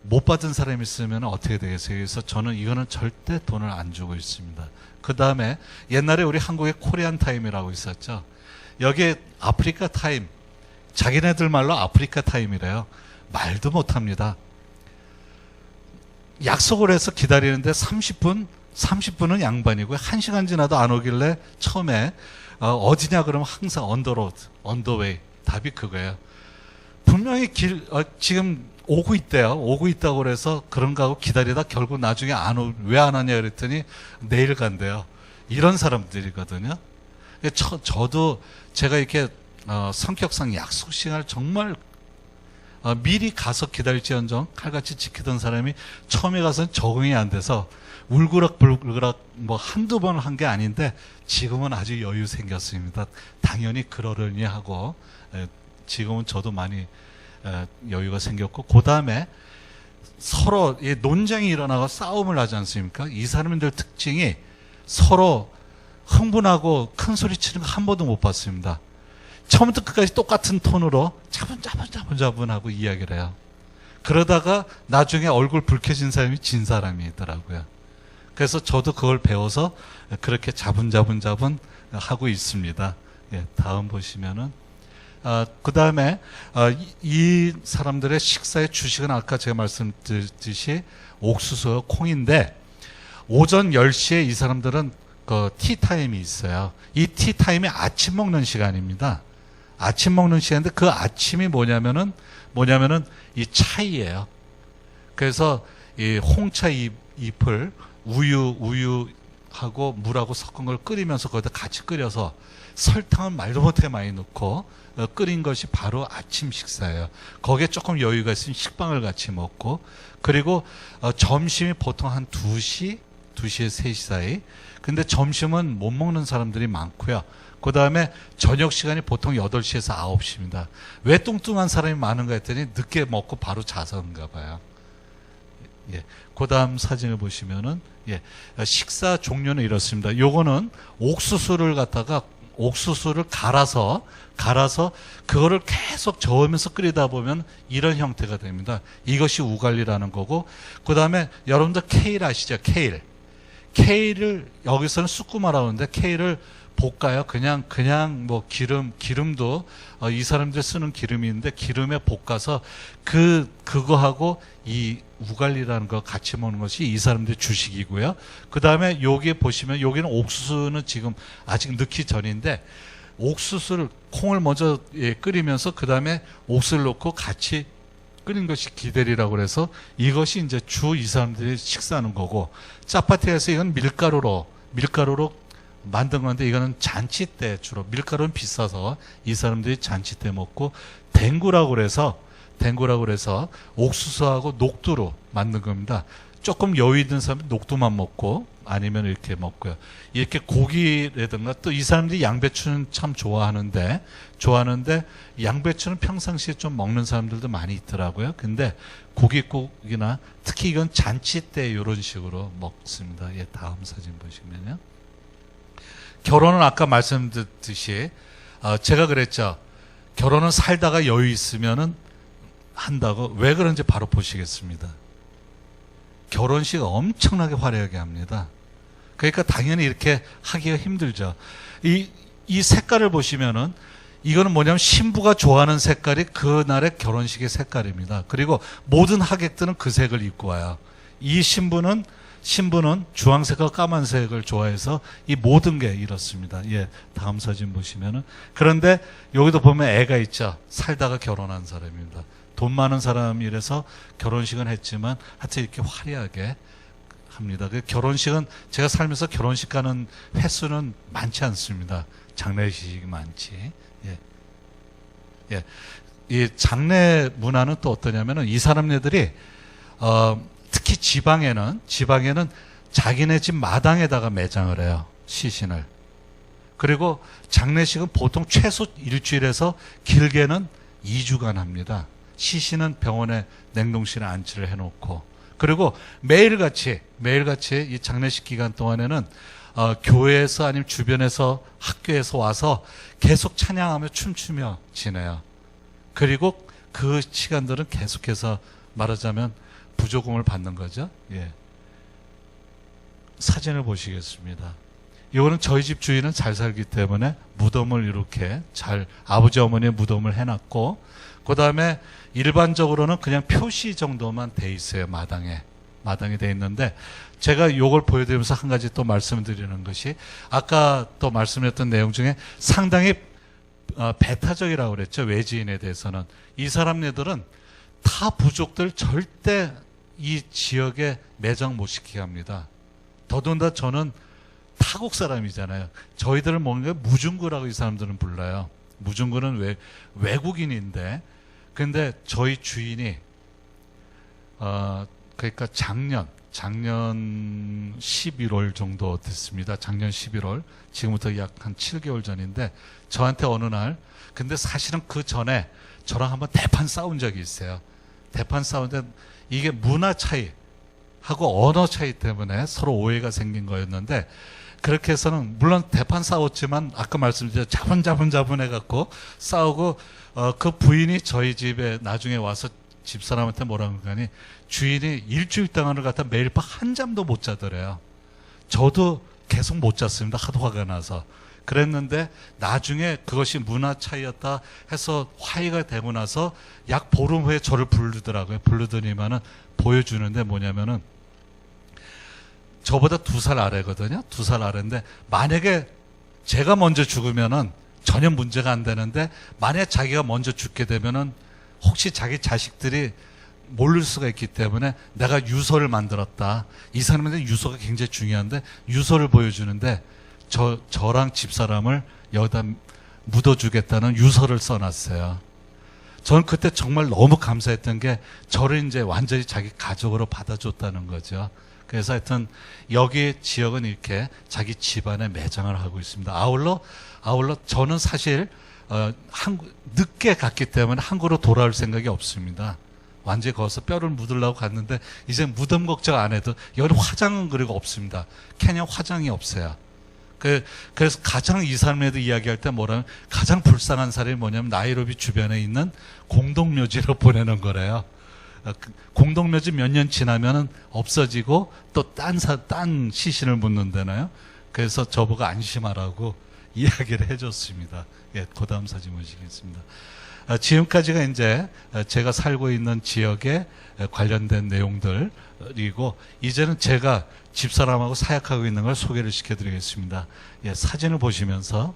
S1: 못 받은 사람이 있으면 어떻게 되겠어요? 그래서 저는 이거는 절대 돈을 안 주고 있습니다. 그 다음에 옛날에 우리 한국에 코리안 타임이라고 있었죠. 여기 아프리카 타임, 자기네들 말로 아프리카 타임이래요. 말도 못합니다. 약속을 해서 기다리는데 30분은 양반이고요. 1시간 지나도 안 오길래 처음에 어디냐 그러면 항상 언더로드, 언더웨이. 답이 그거예요. 분명히 지금 오고 있대요. 오고 있다고 그래서 그런가 하고 기다리다 결국 나중에 왜 안 하냐 그랬더니 내일 간대요. 이런 사람들이거든요. 저도 제가 이렇게 성격상 약속 시간을 정말 미리 가서 기다릴지언정 칼같이 지키던 사람이 처음에 가서는 적응이 안 돼서 울그락불그락 뭐 한두 번 한 게 아닌데 지금은 아주 여유 생겼습니다. 당연히 그러려니 하고 지금은 저도 많이 여유가 생겼고 그 다음에 서로 논쟁이 일어나고 싸움을 하지 않습니까? 이 사람들 특징이 서로 흥분하고 큰 소리 치는 거 한 번도 못 봤습니다. 처음부터 끝까지 똑같은 톤으로 차분하고 이야기를 해요. 그러다가 나중에 얼굴 붉혀진 사람이 진 사람이더라고요. 그래서 저도 그걸 배워서 그렇게 자분자분 하고 있습니다. 예, 다음 보시면은 그 다음에 이 사람들의 식사의 주식은 아까 제가 말씀드렸듯이 옥수수와 콩인데 오전 10시에 이 사람들은 그 티타임이 있어요. 이 티타임이 아침 먹는 시간입니다. 아침 먹는 시간인데 그 아침이 뭐냐면은 이 차이예요. 그래서 이 홍차 잎을 우유하고 물하고 섞은 걸 끓이면서 거기다 같이 끓여서 설탕을 말도 못해 많이 넣고 끓인 것이 바로 아침 식사예요. 거기에 조금 여유가 있으면 식빵을 같이 먹고 그리고 점심이 보통 한 2시에서 3시 사이. 근데 점심은 못 먹는 사람들이 많고요. 그 다음에 저녁 시간이 보통 8시에서 9시입니다. 왜 뚱뚱한 사람이 많은가 했더니 늦게 먹고 바로 자서인가 봐요. 예. 그 다음 사진을 보시면은, 예. 식사 종류는 이렇습니다. 요거는 옥수수를 갈아서 그거를 계속 저으면서 끓이다 보면 이런 형태가 됩니다. 이것이 우갈리라는 거고, 그 다음에 여러분들 케일 아시죠? 케일을 여기서는 쑥구마라고 하는데 케일을 볶아요. 그냥 뭐 기름도 이 사람들이 쓰는 기름이 있는데 기름에 볶아서 그거하고 이 우갈리라는 거 같이 먹는 것이 이 사람들의 주식이고요. 그 다음에 여기 보시면 여기는 옥수수는 지금 아직 넣기 전인데 옥수수를 콩을 먼저 끓이면서 그 다음에 옥수수를 넣고 같이 끓인 것이 기대리라고 그래서 이것이 이제 주 이 사람들이 식사하는 거고 짜파티에서 이건 밀가루로 만든 건데 이거는 잔치 때 주로 밀가루는 비싸서 이 사람들이 잔치 때 먹고 댕구라고 그래서 옥수수하고 녹두로 만든 겁니다. 조금 여유 있는 사람은 녹두만 먹고 아니면 이렇게 먹고요. 이렇게 고기라든가 또 이 사람들이 양배추는 참 좋아하는데 양배추는 평상시에 좀 먹는 사람들도 많이 있더라고요. 근데 고깃국이나 특히 이건 잔치 때 이런 식으로 먹습니다. 예, 다음 사진 보시면요. 결혼은 아까 말씀드렸듯이 제가 그랬죠. 결혼은 살다가 여유 있으면은 한다고. 왜 그런지 바로 보시겠습니다. 결혼식 엄청나게 화려하게 합니다. 그러니까 당연히 이렇게 하기가 힘들죠. 이 색깔을 보시면은 이거는 뭐냐면 신부가 좋아하는 색깔이 그날의 결혼식의 색깔입니다. 그리고 모든 하객들은 그 색을 입고 와요. 이 신부는 주황색과 까만색을 좋아해서 이 모든 게 이렇습니다. 예, 다음 사진 보시면은. 그런데 여기도 보면 애가 있죠. 살다가 결혼한 사람입니다. 돈 많은 사람이라서 결혼식은 했지만 하여튼 이렇게 화려하게 합니다. 그 결혼식은 제가 살면서 결혼식 가는 횟수는 많지 않습니다. 장례식이 많지. 예. 이 장례 문화는 또 어떠냐면은 이 사람네들이 특히 지방에는 자기네 집 마당에다가 매장을 해요. 시신을. 그리고 장례식은 보통 최소 일주일에서 길게는 2주간 합니다. 시신은 병원에 냉동실에 안치를 해놓고 그리고 매일같이 이 장례식 기간 동안에는 교회에서 아니면 주변에서 학교에서 와서 계속 찬양하며 춤추며 지내요. 그리고 그 시간들은 계속해서 말하자면 부조금을 받는 거죠. 예. 사진을 보시겠습니다. 이거는 저희 집 주인은 잘 살기 때문에 무덤을 이렇게 아버지 어머니의 무덤을 해놨고 그 다음에 일반적으로는 그냥 표시 정도만 돼 있어요. 마당에 돼 있는데 제가 이걸 보여드리면서 한 가지 또 말씀드리는 것이 아까 또 말씀드렸던 내용 중에 상당히 배타적이라고 그랬죠. 외지인에 대해서는. 이 사람네들은 타 부족들 절대 이 지역에 매장 못 시키게 합니다. 더군다나 저는 타국 사람이잖아요. 저희들을 뭔가 무중구라고 이 사람들은 불러요. 무중구는 외국인인데 근데 저희 주인이 그러니까 작년 11월 정도 됐습니다. 작년 11월 지금부터 약 한 7개월 전인데 저한테 어느 날 근데 사실은 그 전에 저랑 한번 대판 싸운 적이 있어요. 대판 싸우는데 이게 문화 차이 하고 언어 차이 때문에 서로 오해가 생긴 거였는데 그렇게 해서는 물론 대판 싸웠지만 아까 말씀드린 자분자분 해갖고 싸우고 그 부인이 저희 집에 나중에 와서 집사람한테 뭐라고 하니 주인이 일주일 동안을 갖다 매일 밤 한 잠도 못 자더래요. 저도 계속 못 잤습니다. 하도 화가 나서. 그랬는데 나중에 그것이 문화 차이였다 해서 화해가 되고 나서 약 보름 후에 저를 부르더라고요. 부르더니만은 보여주는데 뭐냐면은 저보다 2살 아래거든요. 2살 아래인데 만약에 제가 먼저 죽으면은 전혀 문제가 안 되는데 만약에 자기가 먼저 죽게 되면은 혹시 자기 자식들이 모를 수가 있기 때문에 내가 유서를 만들었다. 이 사람한테 유서가 굉장히 중요한데 유서를 보여주는데 저랑 집사람을 여기다 묻어주겠다는 유서를 써놨어요. 저는 그때 정말 너무 감사했던 게 저를 이제 완전히 자기 가족으로 받아줬다는 거죠. 그래서 하여튼 여기 지역은 이렇게 자기 집안에 매장을 하고 있습니다. 아울러 저는 사실 늦게 갔기 때문에 한국으로 돌아올 생각이 없습니다. 완전히 거기서 뼈를 묻으려고 갔는데 이제 무덤 걱정 안 해도 여기 화장은 그리고 없습니다. 케냐 화장이 없어요. 그래서 가장 이 사람에도 이야기할 때 뭐라면 가장 불쌍한 사람이 뭐냐면 나이로비 주변에 있는 공동묘지로 보내는 거래요. 공동묘지 몇 년 지나면은 없어지고 또 딴 시신을 묻는다나요. 그래서 저보고 안심하라고 이야기를 해줬습니다. 예, 그 다음 사진 보시겠습니다. 지금까지가 이제 제가 살고 있는 지역에 관련된 내용들이고 이제는 제가 집사람하고 사역하고 있는 걸 소개를 시켜드리겠습니다. 예, 사진을 보시면서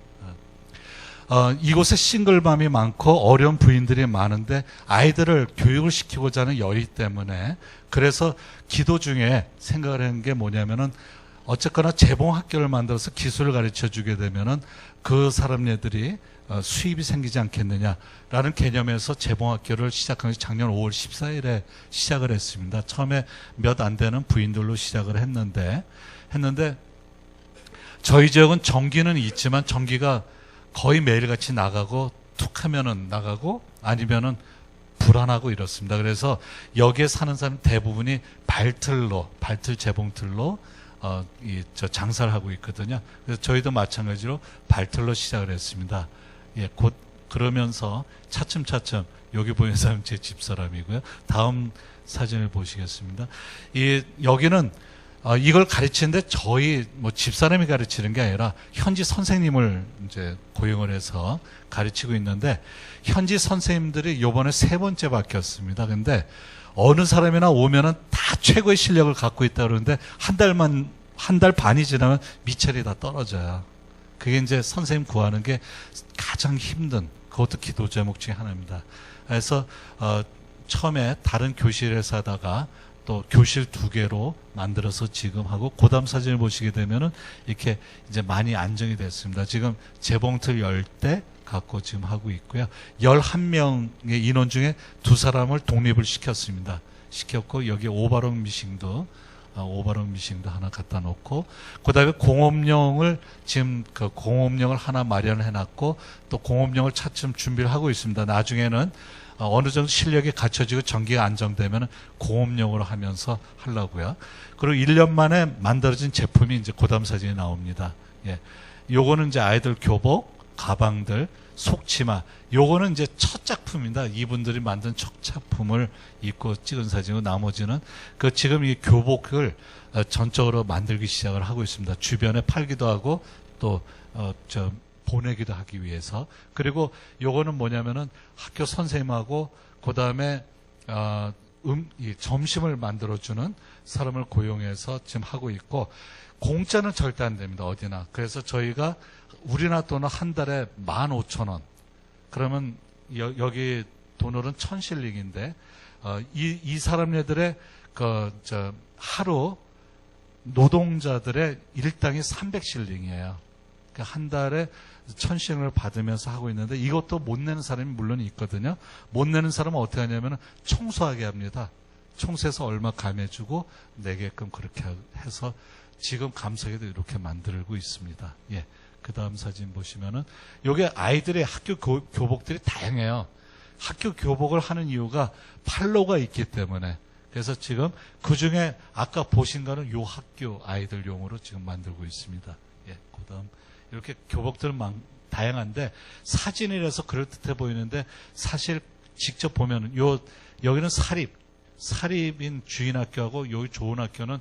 S1: 이곳에 싱글맘이 많고 어려운 부인들이 많은데 아이들을 교육을 시키고자 하는 열의 때문에 그래서 기도 중에 생각을 하는 게 뭐냐면은 어쨌거나 재봉학교를 만들어서 기술을 가르쳐 주게 되면은 그 사람네들이 수입이 생기지 않겠느냐라는 개념에서 재봉학교를 시작한 것이 작년 5월 14일에 시작을 했습니다. 처음에 몇 안 되는 부인들로 시작을 했는데 저희 지역은 전기는 있지만 전기가 거의 매일같이 나가고 툭 하면은 나가고 아니면은 불안하고 이렇습니다. 그래서 여기에 사는 사람 대부분이 발틀 재봉틀로 장사를 하고 있거든요. 그래서 저희도 마찬가지로 발틀로 시작을 했습니다. 예, 곧 그러면서 차츰차츰 여기 보이는 사람 제 집사람이고요. 다음 사진을 보시겠습니다. 여기는 이걸 가르치는데 저희 집사람이 가르치는 게 아니라 현지 선생님을 이제 고용을 해서 가르치고 있는데 현지 선생님들이 요번에 3번째 바뀌었습니다. 근데 어느 사람이나 오면은 다 최고의 실력을 갖고 있다 그러는데 한 달 반이 지나면 미천이 다 떨어져요. 그게 이제 선생님 구하는 게 가장 힘든 그것도 기도 제목 중에 하나입니다. 그래서 처음에 다른 교실에서 하다가 또 교실 2개로 만들어서 지금 하고 그다음 사진을 보시게 되면은 이렇게 이제 많이 안정이 됐습니다. 지금 재봉틀 10대 갖고 지금 하고 있고요. 11명의 인원 중에 2사람을 독립을 시켰습니다. 시켰고 여기 오바롱 미싱도 하나 갖다 놓고 그다음에 공업용을 지금 그 공업용을 하나 마련해 놨고 또 공업용을 차츰 준비를 하고 있습니다. 나중에는 어느 정도 실력이 갖춰지고 전기가 안정되면 공업용으로 하면서 하려고요. 그리고 1년 만에 만들어진 제품이 이제 그다음 사진이 나옵니다. 예. 요거는 이제 아이들 교복, 가방들, 속치마. 요거는 이제 첫 작품입니다. 이분들이 만든 첫 작품을 입고 찍은 사진이고 나머지는 그 지금 이 교복을 전적으로 만들기 시작을 하고 있습니다. 주변에 팔기도 하고 또 보내기도 하기 위해서. 그리고 요거는 뭐냐면은 학교 선생님하고 그다음에 이 점심을 만들어주는 사람을 고용해서 지금 하고 있고 공짜는 절대 안 됩니다. 어디나. 그래서 저희가 우리나라 돈은 한 달에 15,000원. 그러면 여기 돈으로는 1,000실링인데 이 사람네들의 하루 노동자들의 일당이 300실링이에요. 그러니까 한 달에 1,000실링을 받으면서 하고 있는데 이것도 못 내는 사람이 물론 있거든요. 못 내는 사람은 어떻게 하냐면 청소하게 합니다. 청소해서 얼마 감해주고 내게끔 그렇게 해서 지금 감사하게도 이렇게 만들고 있습니다. 예. 그 다음 사진 보시면은 요게 아이들의 학교 교복들이 다양해요. 학교 교복을 하는 이유가 팔로가 있기 때문에. 그래서 지금 그 중에 아까 보신 거는 요 학교 아이들용으로 지금 만들고 있습니다. 예. 그 다음 이렇게 교복들은 다양한데 사진이라서 그럴듯해 보이는데 사실 직접 보면은 여기는 사립인 주인학교하고 여기 좋은 학교는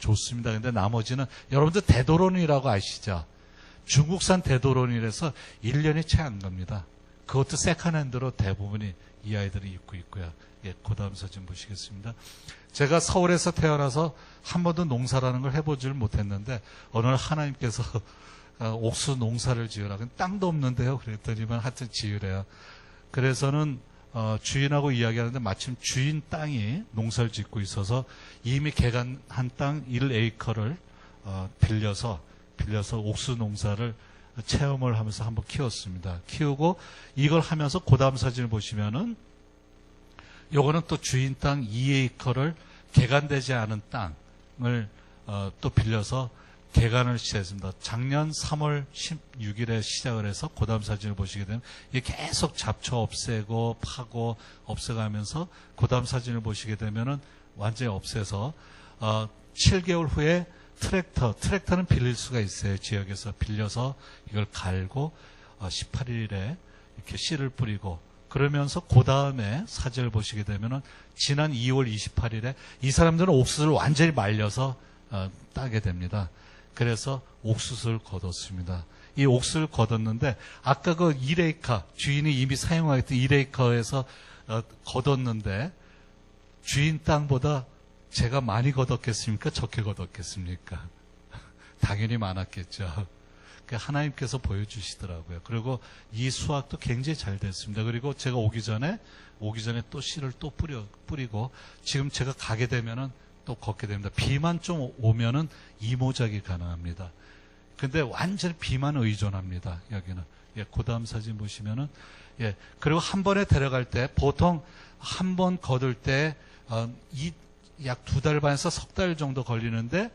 S1: 좋습니다. 근데 나머지는 여러분들 대도론이라고 아시죠? 중국산 대도론이라서 1년이 채 안 갑니다. 그것도 세컨핸드로 대부분이 이 아이들이 입고 있고요. 예, 그 다음 사진 보시겠습니다. 제가 서울에서 태어나서 한 번도 농사라는 걸 해보질 못했는데 어느 날 하나님께서 옥수 농사를 지으라. 땅도 없는데요. 그랬더니만 하여튼 지으래요. 그래서는 주인하고 이야기하는데 마침 주인 땅이 농사를 짓고 있어서 이미 개간한 땅 1에이커를 빌려서 옥수 농사를 체험을 하면서 한번 키웠습니다. 키우고 이걸 하면서 그 다음 사진을 보시면은 요거는 또 주인 땅 2에이커를 개간되지 않은 땅을 또 빌려서 개간을 시작했습니다. 작년 3월 16일에 시작을 해서 그 다음 사진을 보시게 되면 이게 계속 잡초 없애고 파고 없애가면서 그 다음 사진을 보시게 되면은 완전히 없애서 7개월 후에 트랙터는 빌릴 수가 있어요. 지역에서 빌려서 이걸 갈고 18일에 이렇게 씨를 뿌리고 그러면서 그 다음에 사진을 보시게 되면은 지난 2월 28일에 이 사람들은 옥수수를 완전히 말려서 따게 됩니다. 그래서 옥수수를 거뒀습니다. 이 옥수수를 거뒀는데 아까 그 1에이커 주인이 이미 사용하겠던 1에이커에서 거뒀는데 주인 땅보다 제가 많이 거뒀겠습니까? 적게 거뒀겠습니까? 당연히 많았겠죠. 하나님께서 보여주시더라고요. 그리고 이 수확도 굉장히 잘 됐습니다. 그리고 제가 오기 전에 또 씨를 또 뿌리고 지금 제가 가게 되면은 또 걷게 됩니다. 비만 좀 오면은 이모작이 가능합니다. 근데 완전히 비만 의존합니다. 여기는. 예, 그 다음 사진 보시면은 예, 그리고 한 번에 데려갈 때 보통 한 번 거둘 때 약 2달 반에서 석 달 정도 걸리는데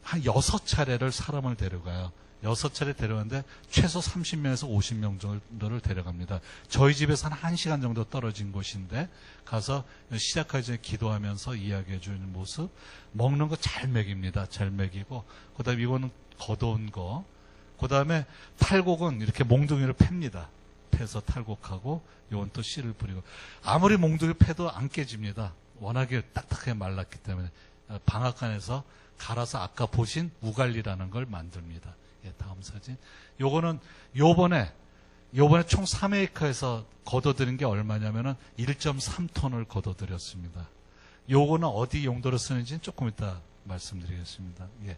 S1: 한 6차례를 사람을 데려가요. 6차례 데려가는데 최소 30명에서 50명 정도를 데려갑니다. 저희 집에서 한 1시간 정도 떨어진 곳인데 가서 시작하기 전에 기도하면서 이야기해 주는 모습. 먹는 거 잘 먹입니다. 잘 먹이고 그 다음에 이거는 걷어온 거. 그 다음에 탈곡은 이렇게 몽둥이를 팹니다. 패서 탈곡하고 이건 또 씨를 뿌리고 아무리 몽둥이 패도 안 깨집니다. 워낙에 딱딱하게 말랐기 때문에 방앗간에서 갈아서 아까 보신 우갈리라는 걸 만듭니다. 예, 다음 사진. 요거는 요번에 총 3에이커에서 걷어들인 게 얼마냐면은 1.3톤을 걷어들였습니다. 요거는 어디 용도로 쓰는지는 조금 이따 말씀드리겠습니다. 예.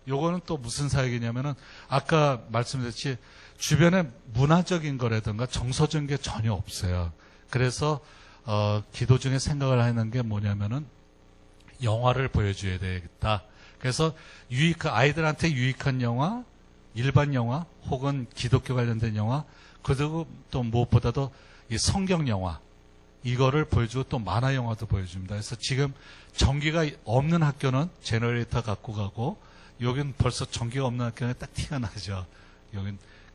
S1: 요거는 또 무슨 사역이냐면은 아까 말씀드렸듯이 주변에 문화적인 거라든가 정서적인 게 전혀 없어요. 그래서 기도 중에 생각을 하는 게 뭐냐면은 영화를 보여줘야 되겠다. 그래서 아이들한테 유익한 영화, 일반 영화, 혹은 기독교 관련된 영화, 그리고 또 무엇보다도 이 성경 영화, 이거를 보여주고 또 만화 영화도 보여줍니다. 그래서 지금 전기가 없는 학교는 제너레이터 갖고 가고, 여긴 벌써 전기가 없는 학교는 딱 티가 나죠.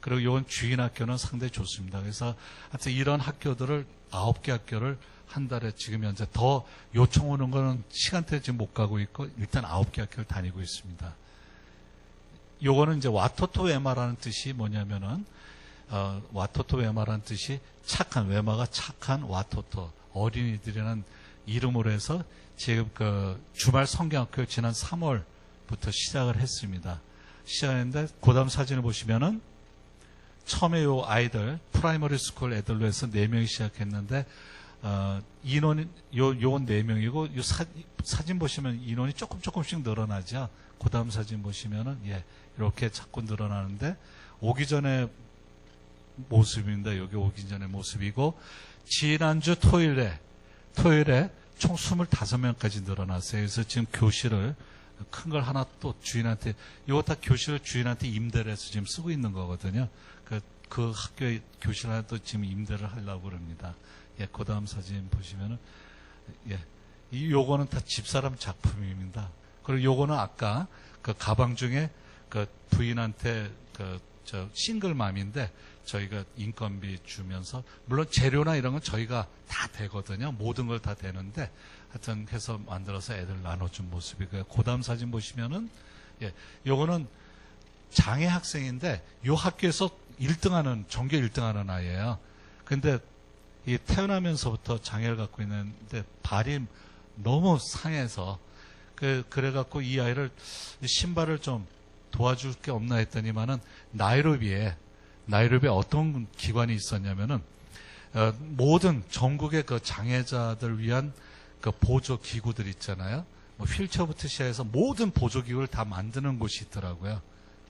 S1: 그리고 요건 주인 학교는 상당히 좋습니다. 그래서 하여튼 이런 학교들을 9개 학교를 한 달에 지금 현재 더 요청 오는 거는 시간대에 지금 못 가고 있고 일단 9개 학교를 다니고 있습니다. 요거는 이제 와토토 웨마라는 뜻이 뭐냐면은 와토토 웨마라는 뜻이 착한, 웨마가 착한 와토토 어린이들이라는 이름으로 해서 지금 그 주말 성경학교 지난 3월부터 시작을 했습니다. 시작했는데 그 다음 사진을 보시면은 처음에 요 아이들 프라이머리 스쿨 애들로 해서 4명이 시작했는데 인원이 요건 4명이고 요 사진 보시면 인원이 조금씩 늘어나죠. 그 다음 사진 보시면은 예, 이렇게 자꾸 늘어나는데 오기 전에 모습입니다. 여기 오기 전에 모습이고 지난주 토요일에 총 25명까지 늘어났어요. 그래서 지금 교실을 큰 걸 하나 또 주인한테 이거 다 교실을 주인한테 임대를 해서 지금 쓰고 있는 거거든요. 그 학교에 교실 하나 또 지금 임대를 하려고 그럽니다. 예, 그 다음 사진 보시면은 예, 요거는 다 집사람 작품입니다. 그리고 요거는 아까 그 가방 중에 그 부인한테 싱글맘인데 저희가 인건비 주면서 물론 재료나 이런 건 저희가 다 되거든요. 모든 걸 다 되는데 하여튼 해서 만들어서 애들 나눠준 모습이고요. 그 다음 사진 보시면은 예, 요거는 장애 학생인데 요 학교에서 1등하는 전교 1등하는 아이예요. 근데 이 태어나면서부터 장애를 갖고 있는데 발이 너무 상해서 그래갖고 이 아이를 신발을 좀 도와줄 게 없나 했더니만은 나이로비에 어떤 기관이 있었냐면은 모든 전국의 그 장애자들 위한 그 보조 기구들 있잖아요. 뭐 휠체어부터 시작해서 모든 보조 기구를 다 만드는 곳이 있더라고요.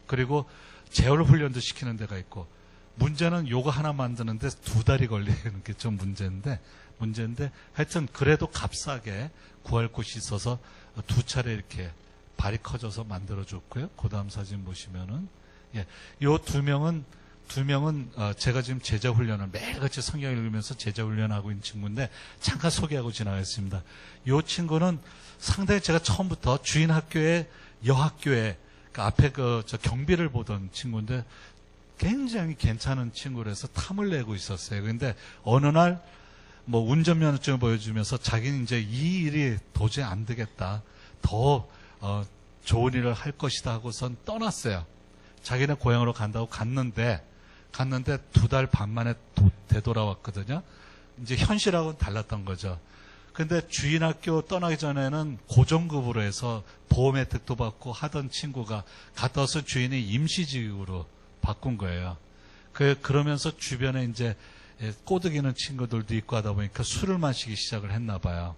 S1: 그리고 재활 훈련도 시키는 데가 있고, 문제는 요거 하나 만드는데 2달이 걸리는 게 좀 문제인데 하여튼 그래도 값싸게 구할 곳이 있어서 2차례 이렇게 발이 커져서 만들어줬고요. 그 다음 사진 보시면은, 예, 요 두 명은 제가 지금 제자 훈련을 매일같이 성경 읽으면서 제자 훈련하고 있는 친구인데, 잠깐 소개하고 지나가겠습니다. 요 친구는 상당히 제가 처음부터 주인 학교에 여학교에 그 앞에 저 경비를 보던 친구인데, 굉장히 괜찮은 친구라서 탐을 내고 있었어요. 근데 어느 날 뭐 운전면허증을 보여주면서 자기는 이제 이 일이 도저히 안 되겠다, 더 좋은 일을 할 것이다 하고선 떠났어요. 자기네 고향으로 간다고 갔는데 2달 반 만에 되돌아왔거든요. 이제 현실하고는 달랐던 거죠. 근데 주인 학교 떠나기 전에는 고정급으로 해서 보험 혜택도 받고 하던 친구가 갔다 와서 주인이 임시직으로 바꾼 거예요. 그러면서 주변에 이제 꼬드기는 친구들도 있고 하다 보니까 술을 마시기 시작을 했나 봐요.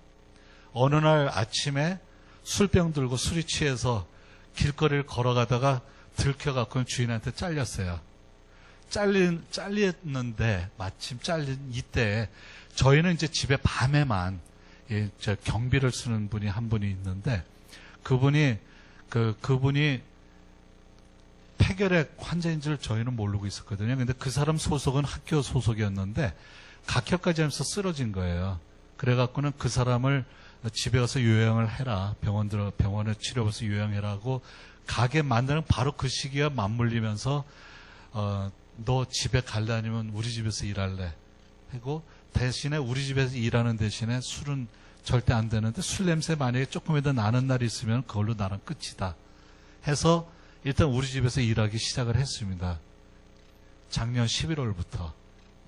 S1: 어느 날 아침에 술병 들고 술이 취해서 길거리를 걸어가다가 들켜갖고 주인한테 잘렸어요. 잘렸는데 마침 잘린 이때 저희는 이제 집에 밤에만 저 경비를 쓰는 분이 한 분이 있는데, 그분이 폐결핵 환자인 줄 저희는 모르고 있었거든요. 근데 그 사람 소속은 학교 소속이었는데 각혈까지 하면서 쓰러진 거예요. 그래갖고는 그 사람을 집에 가서 요양을 해라, 병원에 치료받아서 요양해라고 가게 만드는 바로 그 시기가 맞물리면서 너 집에 갈래 아니면 우리 집에서 일할래 하고, 대신에 우리 집에서 일하는 대신에 술은 절대 안 되는데 술 냄새 만약에 조금이라도 나는 날이 있으면 그걸로 나랑 끝이다 해서 일단 우리 집에서 일하기 시작을 했습니다. 작년 11월부터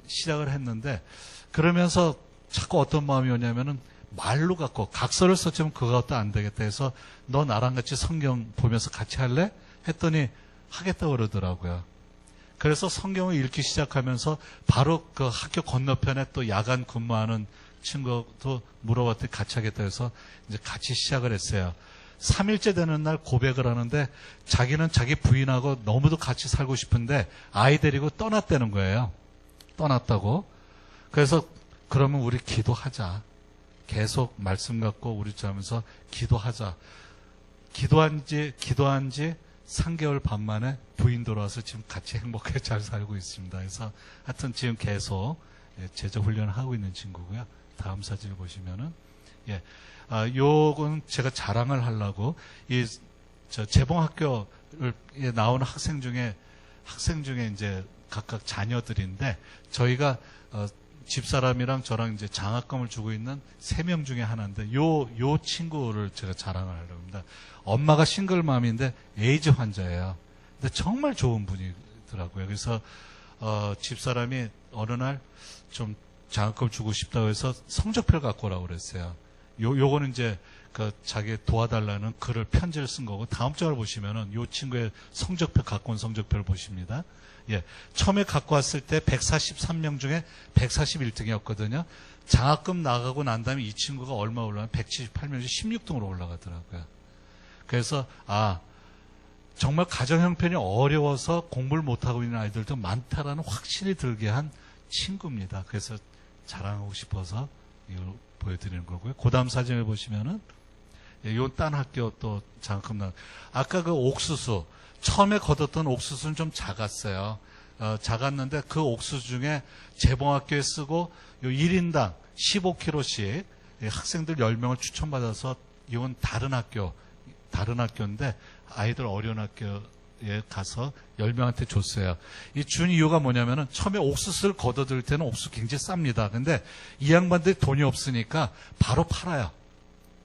S1: 시작을 했는데, 그러면서 자꾸 어떤 마음이 오냐면은 말로 갖고 각서를 썼지만 그것도 안 되겠다 해서 너 나랑 같이 성경 보면서 같이 할래? 했더니 하겠다고 그러더라고요. 그래서 성경을 읽기 시작하면서 바로 그 학교 건너편에 또 야간 근무하는 친구도 물어봤더니 같이 하겠다 해서 이제 같이 시작을 했어요. 3일째 되는 날 고백을 하는데 자기는 자기 부인하고 너무도 같이 살고 싶은데 아이 데리고 떠났다는 거예요. 떠났다고. 그래서 그러면 우리 기도하자. 계속 말씀 갖고 우리 하면서 기도하자. 기도한 지 3개월 반 만에 부인 돌아와서 지금 같이 행복하게 잘 살고 있습니다. 그래서 하여튼 지금 계속 제자 훈련을 하고 있는 친구고요. 다음 사진을 보시면은, 요건 제가 자랑을 하려고 저 재봉학교에 나오는 학생 중에 이제 각각 자녀들인데, 저희가 집사람이랑 저랑 이제 장학금을 주고 있는 3명 중에 하나인데, 요 친구를 제가 자랑을 하려고 합니다. 엄마가 싱글맘인데 에이즈 환자예요. 근데 정말 좋은 분이더라고요. 그래서 집사람이 어느 날 좀 장학금 주고 싶다고 해서 성적표를 갖고 오라고 그랬어요. 요거는 이제 자기 도와달라는 글을 편지를 쓴 거고, 다음 장을 보시면은 요 친구의 성적표 갖고 온 성적표를 보십니다. 예. 처음에 갖고 왔을 때 143명 중에 141등이었거든요. 장학금 나가고 난 다음에 이 친구가 얼마 올라가면 178명 중 16등으로 올라가더라고요. 그래서 정말 가정 형편이 어려워서 공부를 못하고 있는 아이들도 많다라는 확신이 들게 한 친구입니다. 그래서 자랑하고 싶어서 이걸 보여드리는 거고요. 그 다음 사진을 보시면은, 요 딴 학교 또 장학금 아까 그 옥수수, 처음에 거뒀던 옥수수는 좀 작았어요. 작았는데 그 옥수수 중에 재봉학교에 쓰고 요 1인당 15kg씩 학생들 10명을 추천받아서, 이건 다른 학교인데 아이들 어려운 학교에 가서 10명한테 줬어요. 이 준 이유가 뭐냐면은, 처음에 옥수수를 걷어들 때는 옥수수 굉장히 쌉니다. 근데 이 양반들이 돈이 없으니까 바로 팔아요.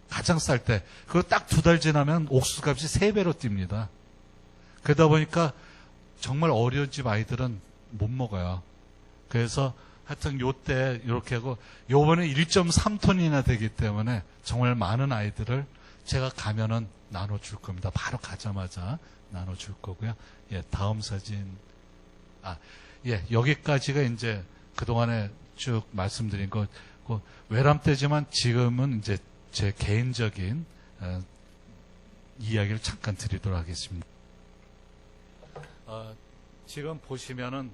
S1: 가장 쌀 때. 그거 딱 2달 지나면 옥수수 값이 3배로 뜁니다. 그러다 보니까 정말 어려운 집 아이들은 못 먹어요. 그래서 하여튼 요때 이렇게 하고, 요번에 1.3톤이나 되기 때문에 정말 많은 아이들을 제가 가면은 나눠줄 겁니다. 바로 가자마자 나눠줄 거고요. 예, 다음 사진. 예, 여기까지가 이제 그동안에 쭉 말씀드린 거, 외람되지만 지금은 이제 제 개인적인 이야기를 잠깐 드리도록 하겠습니다. 지금 보시면은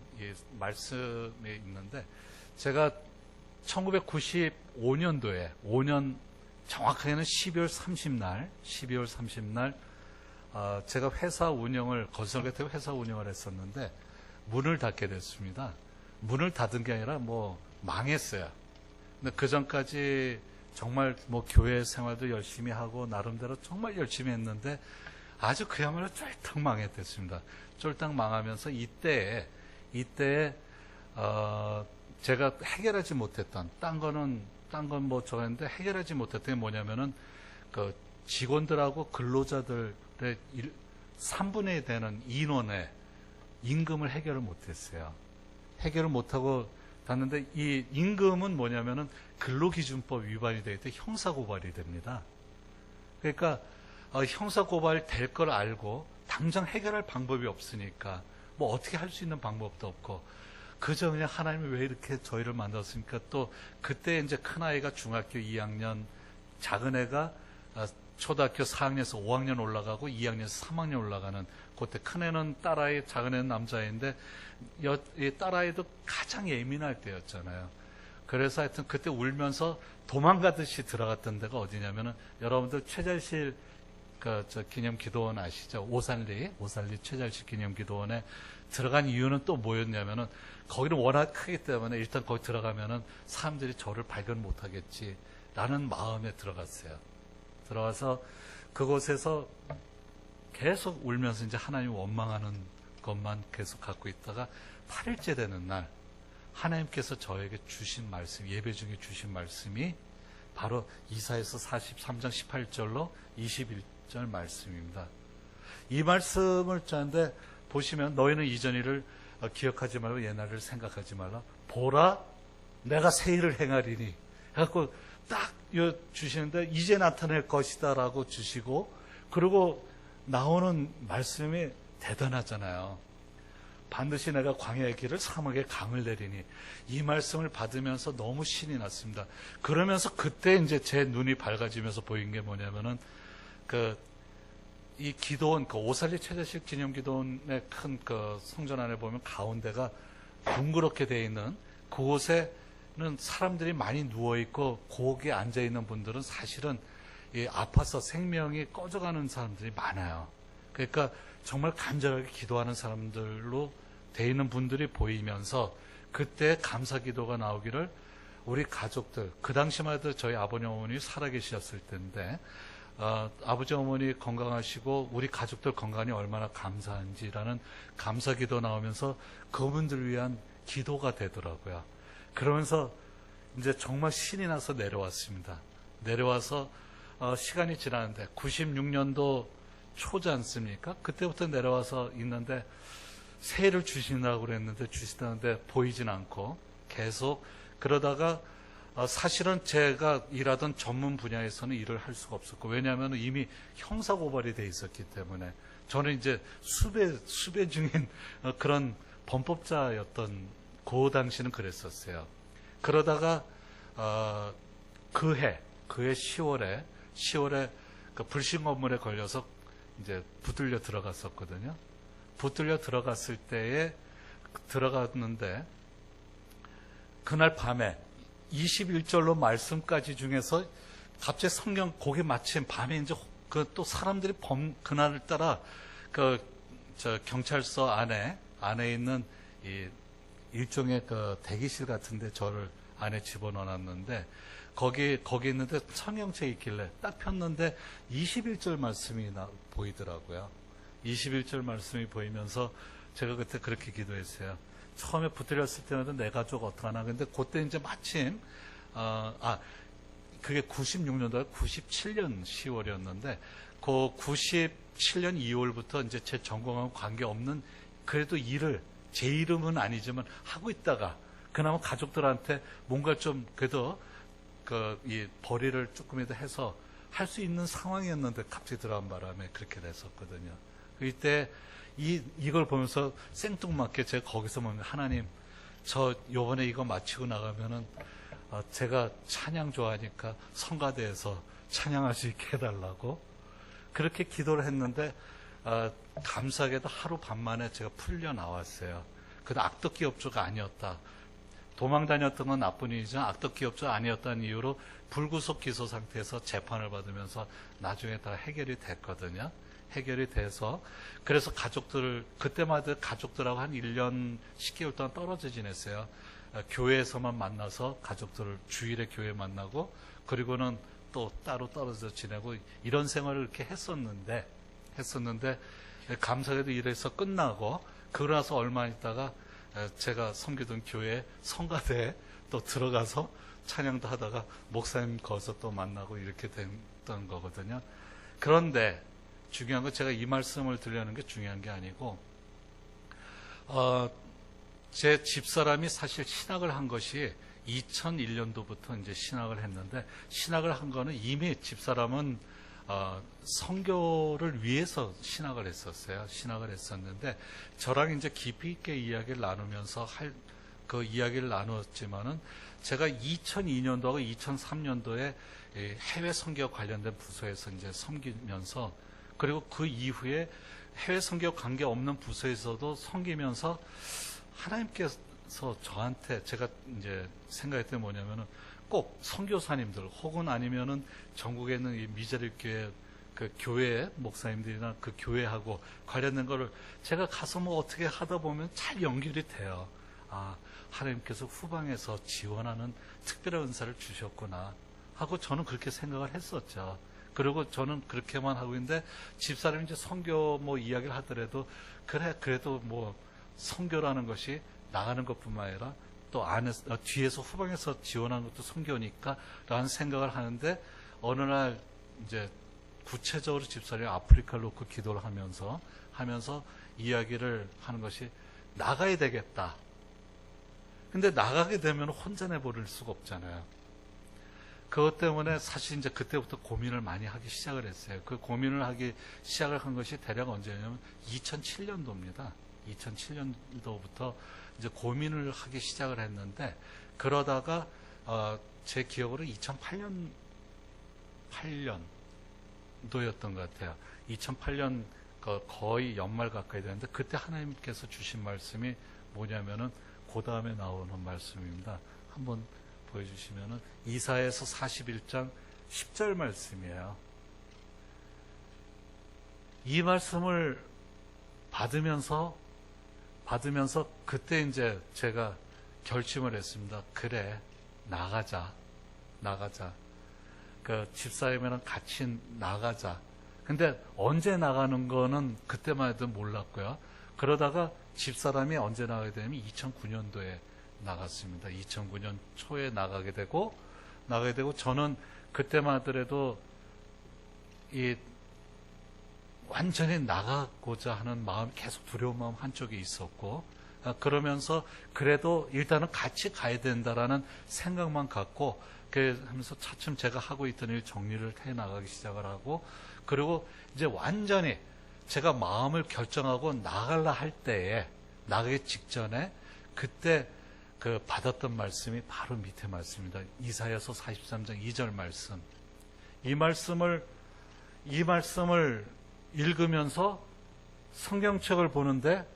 S1: 말씀에 있는데, 제가 1995년도에 5년 정확하게는 12월 30날 제가 회사 운영을 건설계태 회사 운영을 했었는데 문을 닫게 됐습니다. 문을 닫은 게 아니라 뭐 망했어요. 근데 그 전까지 정말 뭐 교회 생활도 열심히 하고 나름대로 정말 열심히 했는데 아주 그야말로 쫄딱 망했댔습니다. 쫄딱 망하면서 이때에 제가 해결하지 못했던 딴 건 뭐 저거 했는데 해결하지 못했던 게 뭐냐면은 그 직원들하고 근로자들의 3분의 1 되는 인원의 임금을 해결을 못했어요. 해결을 못하고 갔는데 이 임금은 뭐냐면은 근로기준법 위반이 되기 때문에 형사고발이 됩니다. 그러니까 형사고발 될 걸 알고 당장 해결할 방법이 없으니까 뭐 어떻게 할 수 있는 방법도 없고 그저 그냥 하나님이 왜 이렇게 저희를 만들었습니까? 또 그때 이제 큰아이가 중학교 2학년, 작은 애가 초등학교 4학년에서 5학년 올라가고 2학년에서 3학년 올라가는 그때 큰애는 딸아이, 작은 애는 남자애인데 이 딸아이도 가장 예민할 때였잖아요. 그래서 하여튼 그때 울면서 도망가듯이 들어갔던 데가 어디냐면은 여러분들 최잘실 기념기도원 아시죠? 오살리 최잘실 기념기도원에 들어간 이유는 또 뭐였냐면은 거기는 워낙 크기 때문에 일단 거기 들어가면은 사람들이 저를 발견 못하겠지라는 마음에 들어갔어요. 들어가서 그곳에서 계속 울면서 이제 하나님 원망하는 것만 계속 갖고 있다가 8일째 되는 날 하나님께서 저에게 주신 말씀, 예배 중에 주신 말씀이 바로 이사야서 43장 18절로 21절 말씀입니다. 이 말씀을 짜는데 보시면 너희는 이전 일을 기억하지 말고 옛날을 생각하지 말라. 보라, 내가 새 일을 행하리니. 해갖고 딱 주시는데 이제 나타낼 것이다라고 주시고 그리고 나오는 말씀이 대단하잖아요. 반드시 내가 광야의 길을 사막의 강을 내리니. 이 말씀을 받으면서 너무 신이 났습니다. 그러면서 그때 이제 제 눈이 밝아지면서 보인 게 뭐냐면은 이 기도원, 오살리 최잘실 기념기도원의 큰 성전 안에 보면 가운데가 둥그렇게 되어 있는 그곳에는 사람들이 많이 누워있고 거기에 앉아있는 분들은 사실은 아파서 생명이 꺼져가는 사람들이 많아요. 그러니까 정말 간절하게 기도하는 사람들로 되어 있는 분들이 보이면서 그때 감사 기도가 나오기를 우리 가족들, 그 당시만 해도 저희 아버님 어머니 살아계셨을 텐데 아버지 어머니 건강하시고 우리 가족들 건강이 얼마나 감사한지라는 감사기도 나오면서 그분들을 위한 기도가 되더라고요. 그러면서 이제 정말 신이 나서 내려왔습니다. 내려와서 시간이 지나는데 96년도 초지 않습니까? 그때부터 내려와서 있는데 새해를 주신다고 그랬는데 주시다는데 보이진 않고 계속 그러다가 사실은 제가 일하던 전문 분야에서는 일을 할 수가 없었고 왜냐하면 이미 형사고발이 돼 있었기 때문에 저는 이제 수배 중인 그런 범법자였던 그 당시는 그랬었어요. 그러다가 그해 10월에 그 불신 건물에 걸려서 이제 붙들려 들어갔었거든요. 붙들려 들어갔을 때에 들어갔는데 그날 밤에 21절로 말씀까지 중에서 갑자기 성경 거기 마침 밤에 이제 또 사람들이 그날을 따라 경찰서 안에 있는 이 일종의 대기실 같은데 저를 안에 집어넣어놨는데 거기 있는데 성경책이 있길래 딱 폈는데 21절 말씀이 보이더라고요. 21절 말씀이 보이면서 제가 그때 그렇게 기도했어요. 처음에 붙들렸을 때는 내 가족 어떡하나. 근데 그때 이제 마침, 그게 96년도에 97년 10월이었는데, 그 97년 2월부터 이제 제 전공하고 관계없는 그래도 일을 제 이름은 아니지만 하고 있다가, 그나마 가족들한테 뭔가 좀 그래도 이 벌이를 조금이라도 해서
S2: 할 수 있는 상황이었는데 갑자기 들어간 바람에 그렇게 됐었거든요. 이때 이걸 보면서 생뚱맞게 제가 거기서 보면 하나님, 저 요번에 이거 마치고 나가면은 제가 찬양 좋아하니까 성가대에서 찬양할 수 있게 해달라고 그렇게 기도를 했는데 감사하게도 하루 반 만에 제가 풀려 나왔어요. 그 악덕 기업주가 아니었다. 도망 다녔던 건 나쁜 일이지만 악덕 기업주 아니었다는 이유로 불구속 기소 상태에서 재판을 받으면서 나중에 다 해결이 됐거든요. 해결이 돼서 그래서 가족들 그때마다 가족들하고 한 1년 10개월 동안 떨어져 지냈어요. 교회에서만 만나서 가족들을 주일에 교회 만나고 그리고는 또 따로 떨어져 지내고 이런 생활을 이렇게 했었는데 감사하게도 이래서 끝나고 그러고 나서 얼마 있다가 제가 섬기던 교회 성가대에 또 들어가서 찬양도 하다가 목사님 거기서 또 만나고 이렇게 됐던 거거든요. 그런데 중요한 건 제가 이 말씀을 드리려는 게 중요한 게 아니고 제 집사람이 사실 신학을 한 것이 2001년도부터 이제 신학을 했는데 신학을 한 거는 이미 집사람은 선교를 위해서 신학을 했었어요. 신학을 했었는데 저랑 이제 깊이 있게 이야기를 나누면서 그 이야기를 나누었지만은 제가 2002년도하고 2003년도에 해외 선교 관련된 부서에서 이제 섬기면서 그리고 그 이후에 해외 선교 관계 없는 부서에서도 섬기면서 하나님께서 저한테 제가 이제 생각했던 게 뭐냐면은 꼭 선교사님들 혹은 아니면은 전국에 있는 이 미자립교회 그 교회 목사님들이나 그 교회하고 관련된 거를 제가 가서 뭐 어떻게 하다 보면 잘 연결이 돼요. 아, 하나님께서 후방에서 지원하는 특별한 은사를 주셨구나 하고 저는 그렇게 생각을 했었죠. 그리고 저는 그렇게만 하고 있는데 집사람이 이제 선교 뭐 이야기를 하더라도 그래도 뭐 선교라는 것이 나가는 것뿐만 아니라 또 뒤에서 후방에서 지원하는 것도 선교니까 라는 생각을 하는데 어느 날 이제 구체적으로 집사람이 아프리카를 놓고 기도를 하면서 이야기를 하는 것이 나가야 되겠다. 근데 나가게 되면 혼자 내버릴 수가 없잖아요. 그것 때문에 사실 이제 그때부터 고민을 많이 하기 시작을 했어요. 그 고민을 하기 시작을 한 것이 대략 언제냐면 2007년도입니다. 2007년도부터 이제 고민을 하기 시작을 했는데 그러다가 제 기억으로 2008년도였던 것 같아요. 2008년 거의 연말 가까이 됐는데 그때 하나님께서 주신 말씀이 뭐냐면은 그 다음에 나오는 말씀입니다. 한번 보여주시면은 이사야서 41장 10절 말씀이에요. 이 말씀을 받으면서 그때 이제 제가 결심을 했습니다. 그래, 나가자. 그 집사님이랑 같이 나가자. 근데 언제 나가는 거는 그때만 해도 몰랐고요. 그러다가 집사람이 언제 나가게 되냐면 2009년도에 나갔습니다. 2009년 초에 나가게 되고 저는 그때만 하더라도 완전히 나가고자 하는 마음, 계속 두려운 마음 한쪽에 있었고 그러면서 그래도 일단은 같이 가야 된다라는 생각만 갖고 하면서 차츰 제가 하고 있던 일 정리를 해 나가기 시작을 하고 그리고 이제 완전히 제가 마음을 결정하고 나가려 할 때에 나가기 직전에 그때 그 받았던 말씀이 바로 밑에 말씀입니다. 이사야서 43장 2절 말씀. 이 말씀을 읽으면서 성경책을 보는데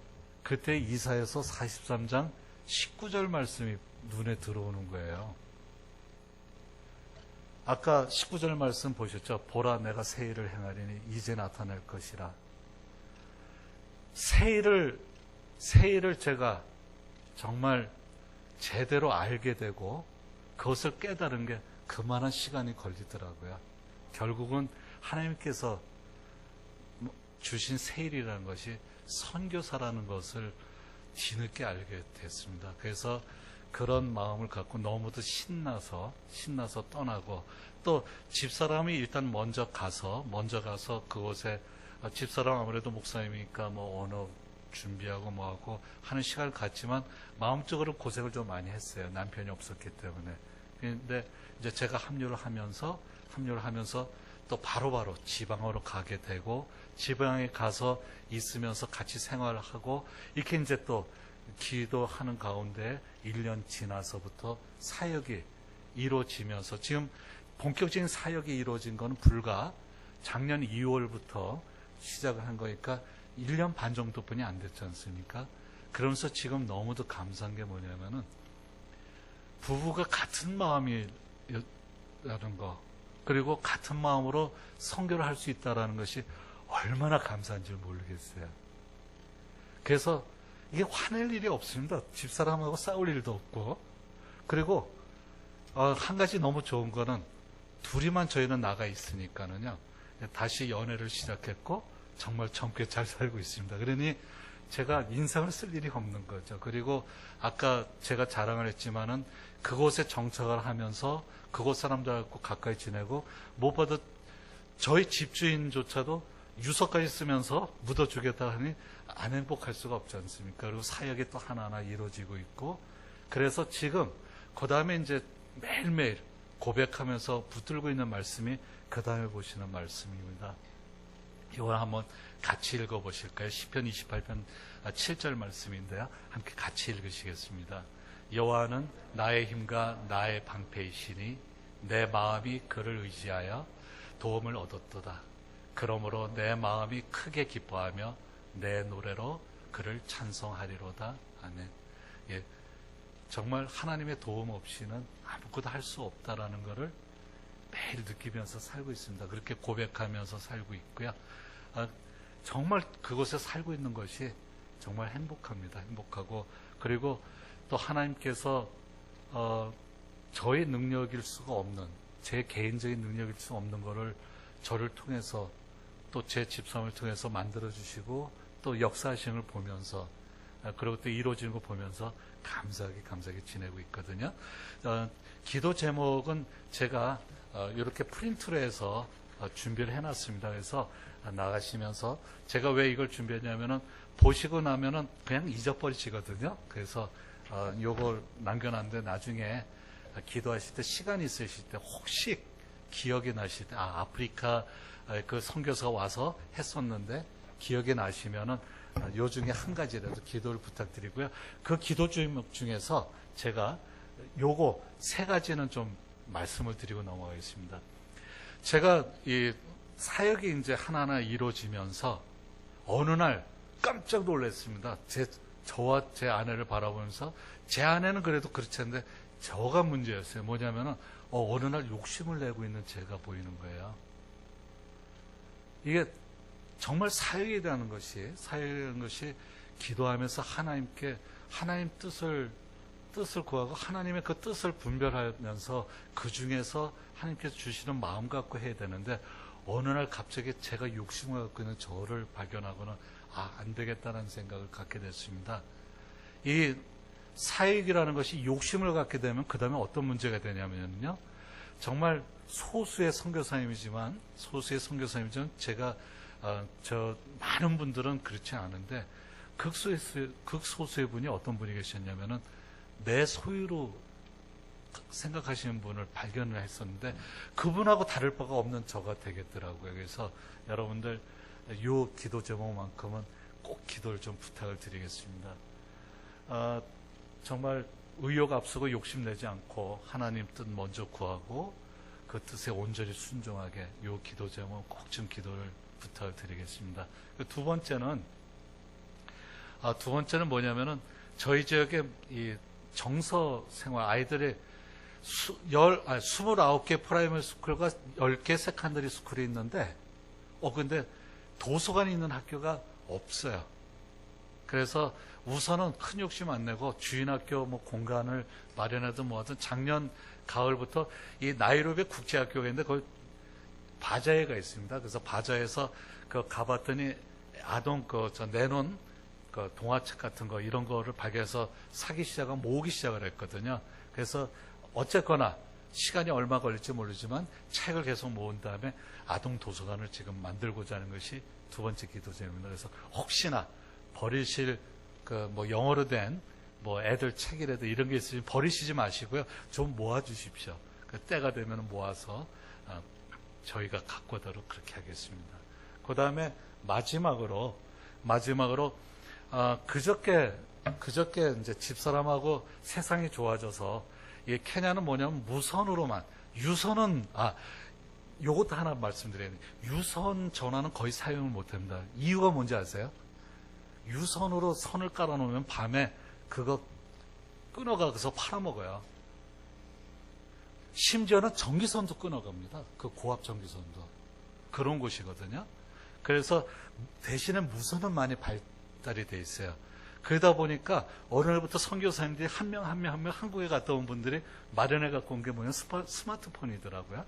S2: 그때 이사야서 43장 19절 말씀이 눈에 들어오는 거예요. 아까 19절 말씀 보셨죠? 보라 내가 새 일을 행하리니 이제 나타날 것이라. 새 일을 제가 정말 제대로 알게 되고 그것을 깨달은 게 그만한 시간이 걸리더라고요. 결국은 하나님께서 주신 새 일이라는 것이 선교사라는 것을 뒤늦게 알게 됐습니다. 그래서 그런 마음을 갖고 너무도 신나서 떠나고 또 집사람이 일단 먼저 가서 그곳에 집사람 아무래도 목사님이니까 뭐 언어 준비하고 뭐하고 하는 시간을 갖지만 마음적으로 고생을 좀 많이 했어요. 남편이 없었기 때문에. 근데 이제 제가 합류를 하면서 또 바로바로 지방으로 가게 되고 지방에 가서 있으면서 같이 생활을 하고 이렇게 이제 또 기도하는 가운데 1년 지나서부터 사역이 이루어지면서 지금 본격적인 사역이 이루어진 건 불과 작년 2월부터 시작을 한 거니까 1년 반 정도뿐이 안 됐지 않습니까? 그러면서 지금 너무도 감사한 게 뭐냐면은 부부가 같은 마음이라는 거, 그리고 같은 마음으로 선교를 할 수 있다는 것이 얼마나 감사한지 모르겠어요. 그래서 이게 화낼 일이 없습니다. 집사람하고 싸울 일도 없고. 그리고 한 가지 너무 좋은 거는 둘이만 저희는 나가 있으니까는요. 다시 연애를 시작했고 정말 젊게 잘 살고 있습니다. 그러니 제가 인상을 쓸 일이 없는 거죠. 그리고 아까 제가 자랑을 했지만은 그곳에 정착을 하면서 그곳 사람들하고 가까이 지내고 무엇보다 저희 집주인조차도 유서까지 쓰면서 묻어주겠다 하니 안 행복할 수가 없지 않습니까? 그리고 사역이 또 하나하나 이루어지고 있고 그래서 지금 그 다음에 이제 매일매일 고백하면서 붙들고 있는 말씀이 그 다음에 보시는 말씀입니다. 이걸 한번 같이 읽어보실까요? 시편 28편 7절 말씀인데요. 함께 같이 읽으시겠습니다. 여호와는 나의 힘과 나의 방패이시니 내 마음이 그를 의지하여 도움을 얻었도다. 그러므로 내 마음이 크게 기뻐하며 내 노래로 그를 찬송하리로다. 아멘. 예, 정말 하나님의 도움 없이는 아무것도 할 수 없다라는 것을 매일 느끼면서 살고 있습니다. 그렇게 고백하면서 살고 있고요. 정말 그곳에 살고 있는 것이 정말 행복합니다. 행복하고 그리고 또 하나님께서 저의 능력일 수가 없는 제 개인적인 능력일 수 없는 것을 저를 통해서 또 제 집사람을 통해서 만들어 주시고 또 역사하시는 걸 보면서 그리고 또 이루어지는 걸 보면서 감사하게 지내고 있거든요. 기도 제목은 제가 이렇게 프린트로 해서 준비를 해놨습니다. 그래서 나가시면서 제가 왜 이걸 준비했냐면은 보시고 나면은 그냥 잊어버리시거든요. 그래서 요걸 남겨놨는데 나중에 기도하실 때 시간 있으실 때 혹시 기억이 나실 때 아프리카 그 선교사가 와서 했었는데 기억이 나시면은 요 중에 한 가지라도 기도를 부탁드리고요. 그 기도 제목 중에서 제가 요거 세 가지는 좀 말씀을 드리고 넘어가겠습니다. 제가 이 사역이 이제 하나하나 이루어지면서 어느 날 깜짝 놀랐습니다. 저와 제 아내를 바라보면서 제 아내는 그래도 그렇지 않은데 저가 문제였어요. 뭐냐면은 어느 날 욕심을 내고 있는 제가 보이는 거예요. 이게 정말 사역이라는 것이 기도하면서 하나님께 하나님 뜻을 구하고 하나님의 그 뜻을 분별하면서 그 중에서 하나님께서 주시는 마음 갖고 해야 되는데 어느 날 갑자기 제가 욕심을 갖고 있는 저를 발견하고는 안 되겠다는 생각을 갖게 됐습니다. 이 사역이라는 것이 욕심을 갖게 되면 그 다음에 어떤 문제가 되냐면요. 정말 소수의 선교사님이지만 제가 많은 분들은 그렇지 않은데 극소수의 분이 어떤 분이 계셨냐면은 내 소유로 생각하시는 분을 발견을 했었는데 그분하고 다를 바가 없는 저가 되겠더라고요. 그래서 여러분들 요 기도 제목만큼은 꼭 기도를 좀 부탁을 드리겠습니다. 정말 의욕 앞서고 욕심내지 않고 하나님 뜻 먼저 구하고 그 뜻에 온전히 순종하게 요 기도 제목 꼭 좀 기도를 부탁을 드리겠습니다. 두 번째는 뭐냐면은 저희 지역에 이 정서 생활 아이들이 29개 프라이머리 스쿨과 10개 세컨더리 스쿨이 있는데 근데 도서관이 있는 학교가 없어요. 그래서 우선은 큰 욕심 안 내고 주인학교 공간을 마련하든 뭐하든 작년 가을부터 이 나이로비 국제학교가 있는데 거기 바자회가 있습니다. 그래서 바자회에서 가봤더니 아동 내놓은 동화책 같은 거 이런 거를 발견해서 사기 시작하고 모으기 시작을 했거든요. 그래서 어쨌거나 시간이 얼마 걸릴지 모르지만 책을 계속 모은 다음에 아동 도서관을 지금 만들고자 하는 것이 두 번째 기도 제목입니다. 그래서 혹시나 버리실 영어로 된 애들 책이라도 이런 게 있으면 버리시지 마시고요. 좀 모아 주십시오. 때가 되면 모아서 저희가 가꾸도록 그렇게 하겠습니다. 그 다음에 마지막으로 그저께 이제 집사람하고 세상이 좋아져서 이 케냐는 뭐냐면 무선으로만 유선은 요것도 하나 말씀드려야 돼요. 유선 전화는 거의 사용을 못합니다. 이유가 뭔지 아세요? 유선으로 선을 깔아놓으면 밤에 그거 끊어가서 팔아먹어요. 심지어는 전기선도 끊어갑니다. 그 고압 전기선도. 그런 곳이거든요. 그래서 대신에 무선은 많이 발달이 돼 있어요. 그러다 보니까 어느 날부터 선교사님들이 한 명 한국에 갔다 온 분들이 마련해 갖고 온 게 뭐냐면 스마트폰이더라고요.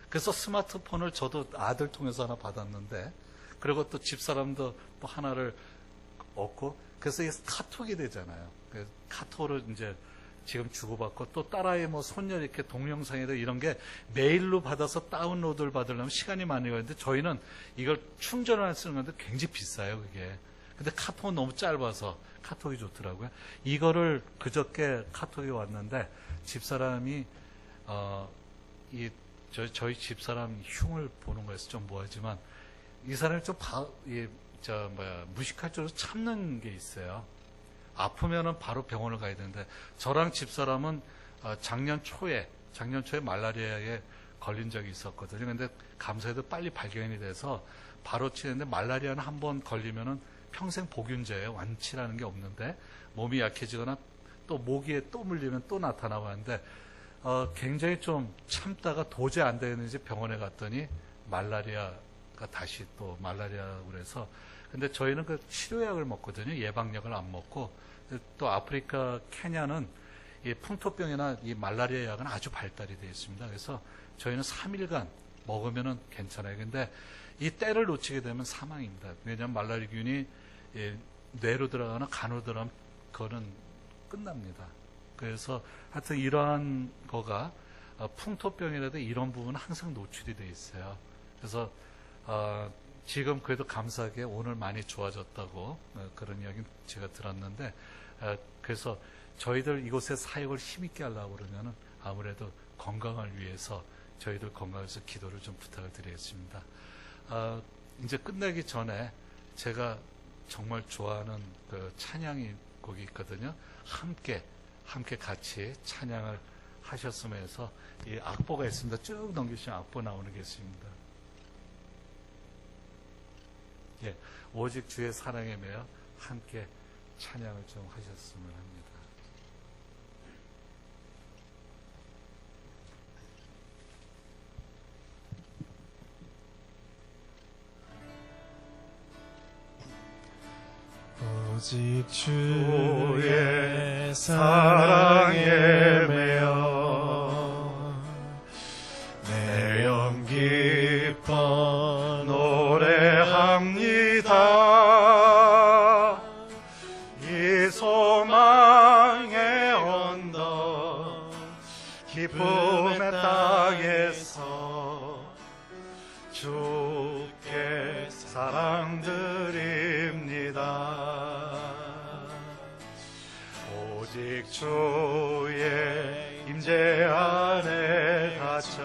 S2: 그래서 스마트폰을 저도 아들 통해서 하나 받았는데, 그리고 또 집사람도 또 하나를 얻고, 그래서 이게 카톡이 되잖아요. 그래서 카톡을 이제 지금 주고받고, 또 딸아이 뭐 손녀 이렇게 동영상이나 이런 게 메일로 받아서 다운로드를 받으려면 시간이 많이 걸리는데, 저희는 이걸 충전을 쓰는 건데 굉장히 비싸요, 그게. 근데 카톡은 너무 짧아서 카톡이 좋더라고요. 이거를 그저께 카톡이 왔는데, 집사람이 저희 집사람 흉을 보는 거에서 좀 뭐하지만, 이 사람이 좀 무식할 줄로 참는 게 있어요. 아프면은 바로 병원을 가야 되는데, 저랑 집사람은 작년 초에 말라리아에 걸린 적이 있었거든요. 근데 감사해도 빨리 발견이 돼서 바로 치는데, 말라리아는 한번 걸리면은 평생 복균제예요. 완치라는 게 없는데, 몸이 약해지거나 또 모기에 또 물리면 또 나타나고 하는데, 굉장히 좀 참다가 도저히 안 되는지 병원에 갔더니 말라리아가 다시 또 말라리아라고 그래서, 근데 저희는 그 치료약을 먹거든요. 예방약을 안 먹고. 또 아프리카 케냐는 이 풍토병이나 이 말라리아 약은 아주 발달이 되어 있습니다. 그래서 저희는 3일간 먹으면은 괜찮아요. 근데 이 때를 놓치게 되면 사망입니다. 왜냐하면 말라리균이 뇌로 들어가거나 간으로 들어가면 그거는 끝납니다. 그래서 하여튼 이러한 거가 풍토병이라도 이런 부분은 항상 노출이 되어 있어요. 그래서 지금 그래도 감사하게 오늘 많이 좋아졌다고 그런 이야기 제가 들었는데, 그래서 저희들 이곳에 사역을 힘있게 하려고 그러면은 아무래도 건강을 위해서 저희들 건강해서 기도를 좀 부탁을 드리겠습니다. 이제 끝내기 전에 제가 정말 좋아하는 그 찬양이 곡이 있거든요. 함께 같이 찬양을 하셨으면 해서 이 악보가 있습니다. 쭉 넘기시면 악보 나오는 게 있습니다. 예, 오직 주의 사랑에 매여 함께 찬양을 좀 하셨으면 합니다.
S3: 오직 주의 사랑에 매여 내 영 기뻐 노래합니다. 이 소망의 언덕 기쁨의 땅에서 주께 사랑드립니다. 오직 주의 임재 안에 갇혀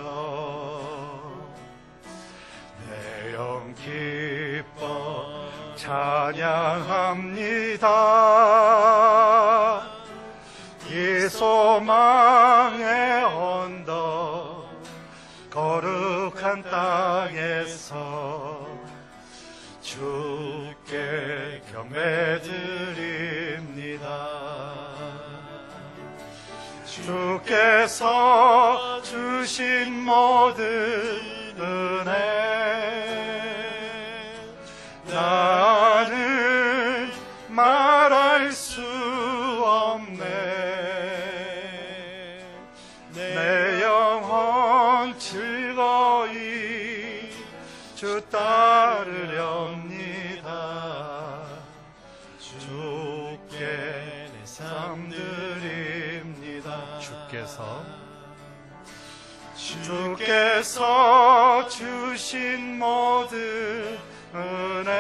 S3: 내 영 기뻐 찬양합니다. 이 소망의 언덕 거룩한 땅에서 주께 경배드립니다. 주께서 주신 모든 은혜 나는 말할 수 없네. 내 영혼 즐거이 주 따르렵니다. 주께 내 삶 드립니다. 주께서 주신 모든 은혜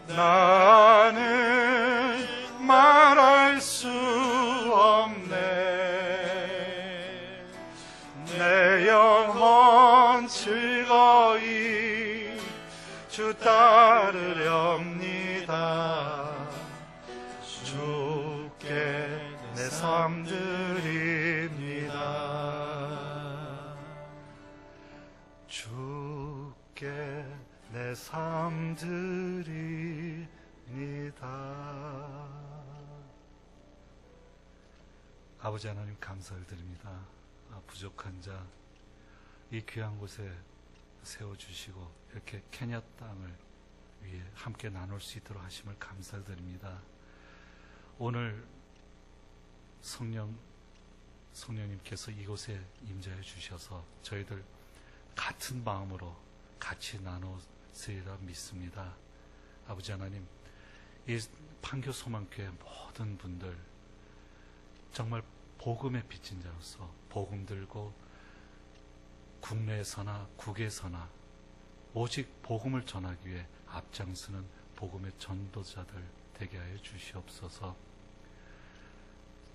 S3: 나는 말할 수 없네. 내 영 주 따르렵니다. 주께 내 삶 드립니다. 주께 내 삶 드립니다.
S2: 아버지 하나님 감사를 드립니다. 부족한 자 이 귀한 곳에 세워주시고 이렇게 케냐 땅을 위해 함께 나눌 수 있도록 하심을 감사를 드립니다. 오늘 성령님께서 이곳에 임재해 주셔서 저희들 같은 마음으로 같이 나누리라 믿습니다. 아버지 하나님, 이 판교 소망교회 모든 분들 정말 복음의 빚진 자로서 복음 들고 국내에서나 국외에서나 오직 복음을 전하기 위해 앞장서는 복음의 전도자들 되게 하여 주시옵소서.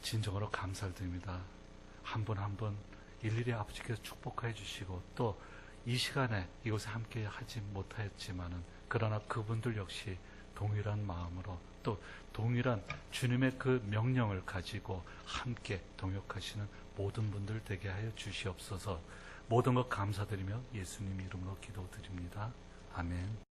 S2: 진정으로 감사를 드립니다. 한 분 한 분 일일이 아버지께서 축복해 주시고 또 이 시간에 이곳에 함께 하지 못하였지만은 그러나 그분들 역시 동일한 마음으로 또 동일한 주님의 그 명령을 가지고 함께 동역하시는 모든 분들 되게 하여 주시옵소서. 모든 것 감사드리며 예수님 이름으로 기도드립니다. 아멘.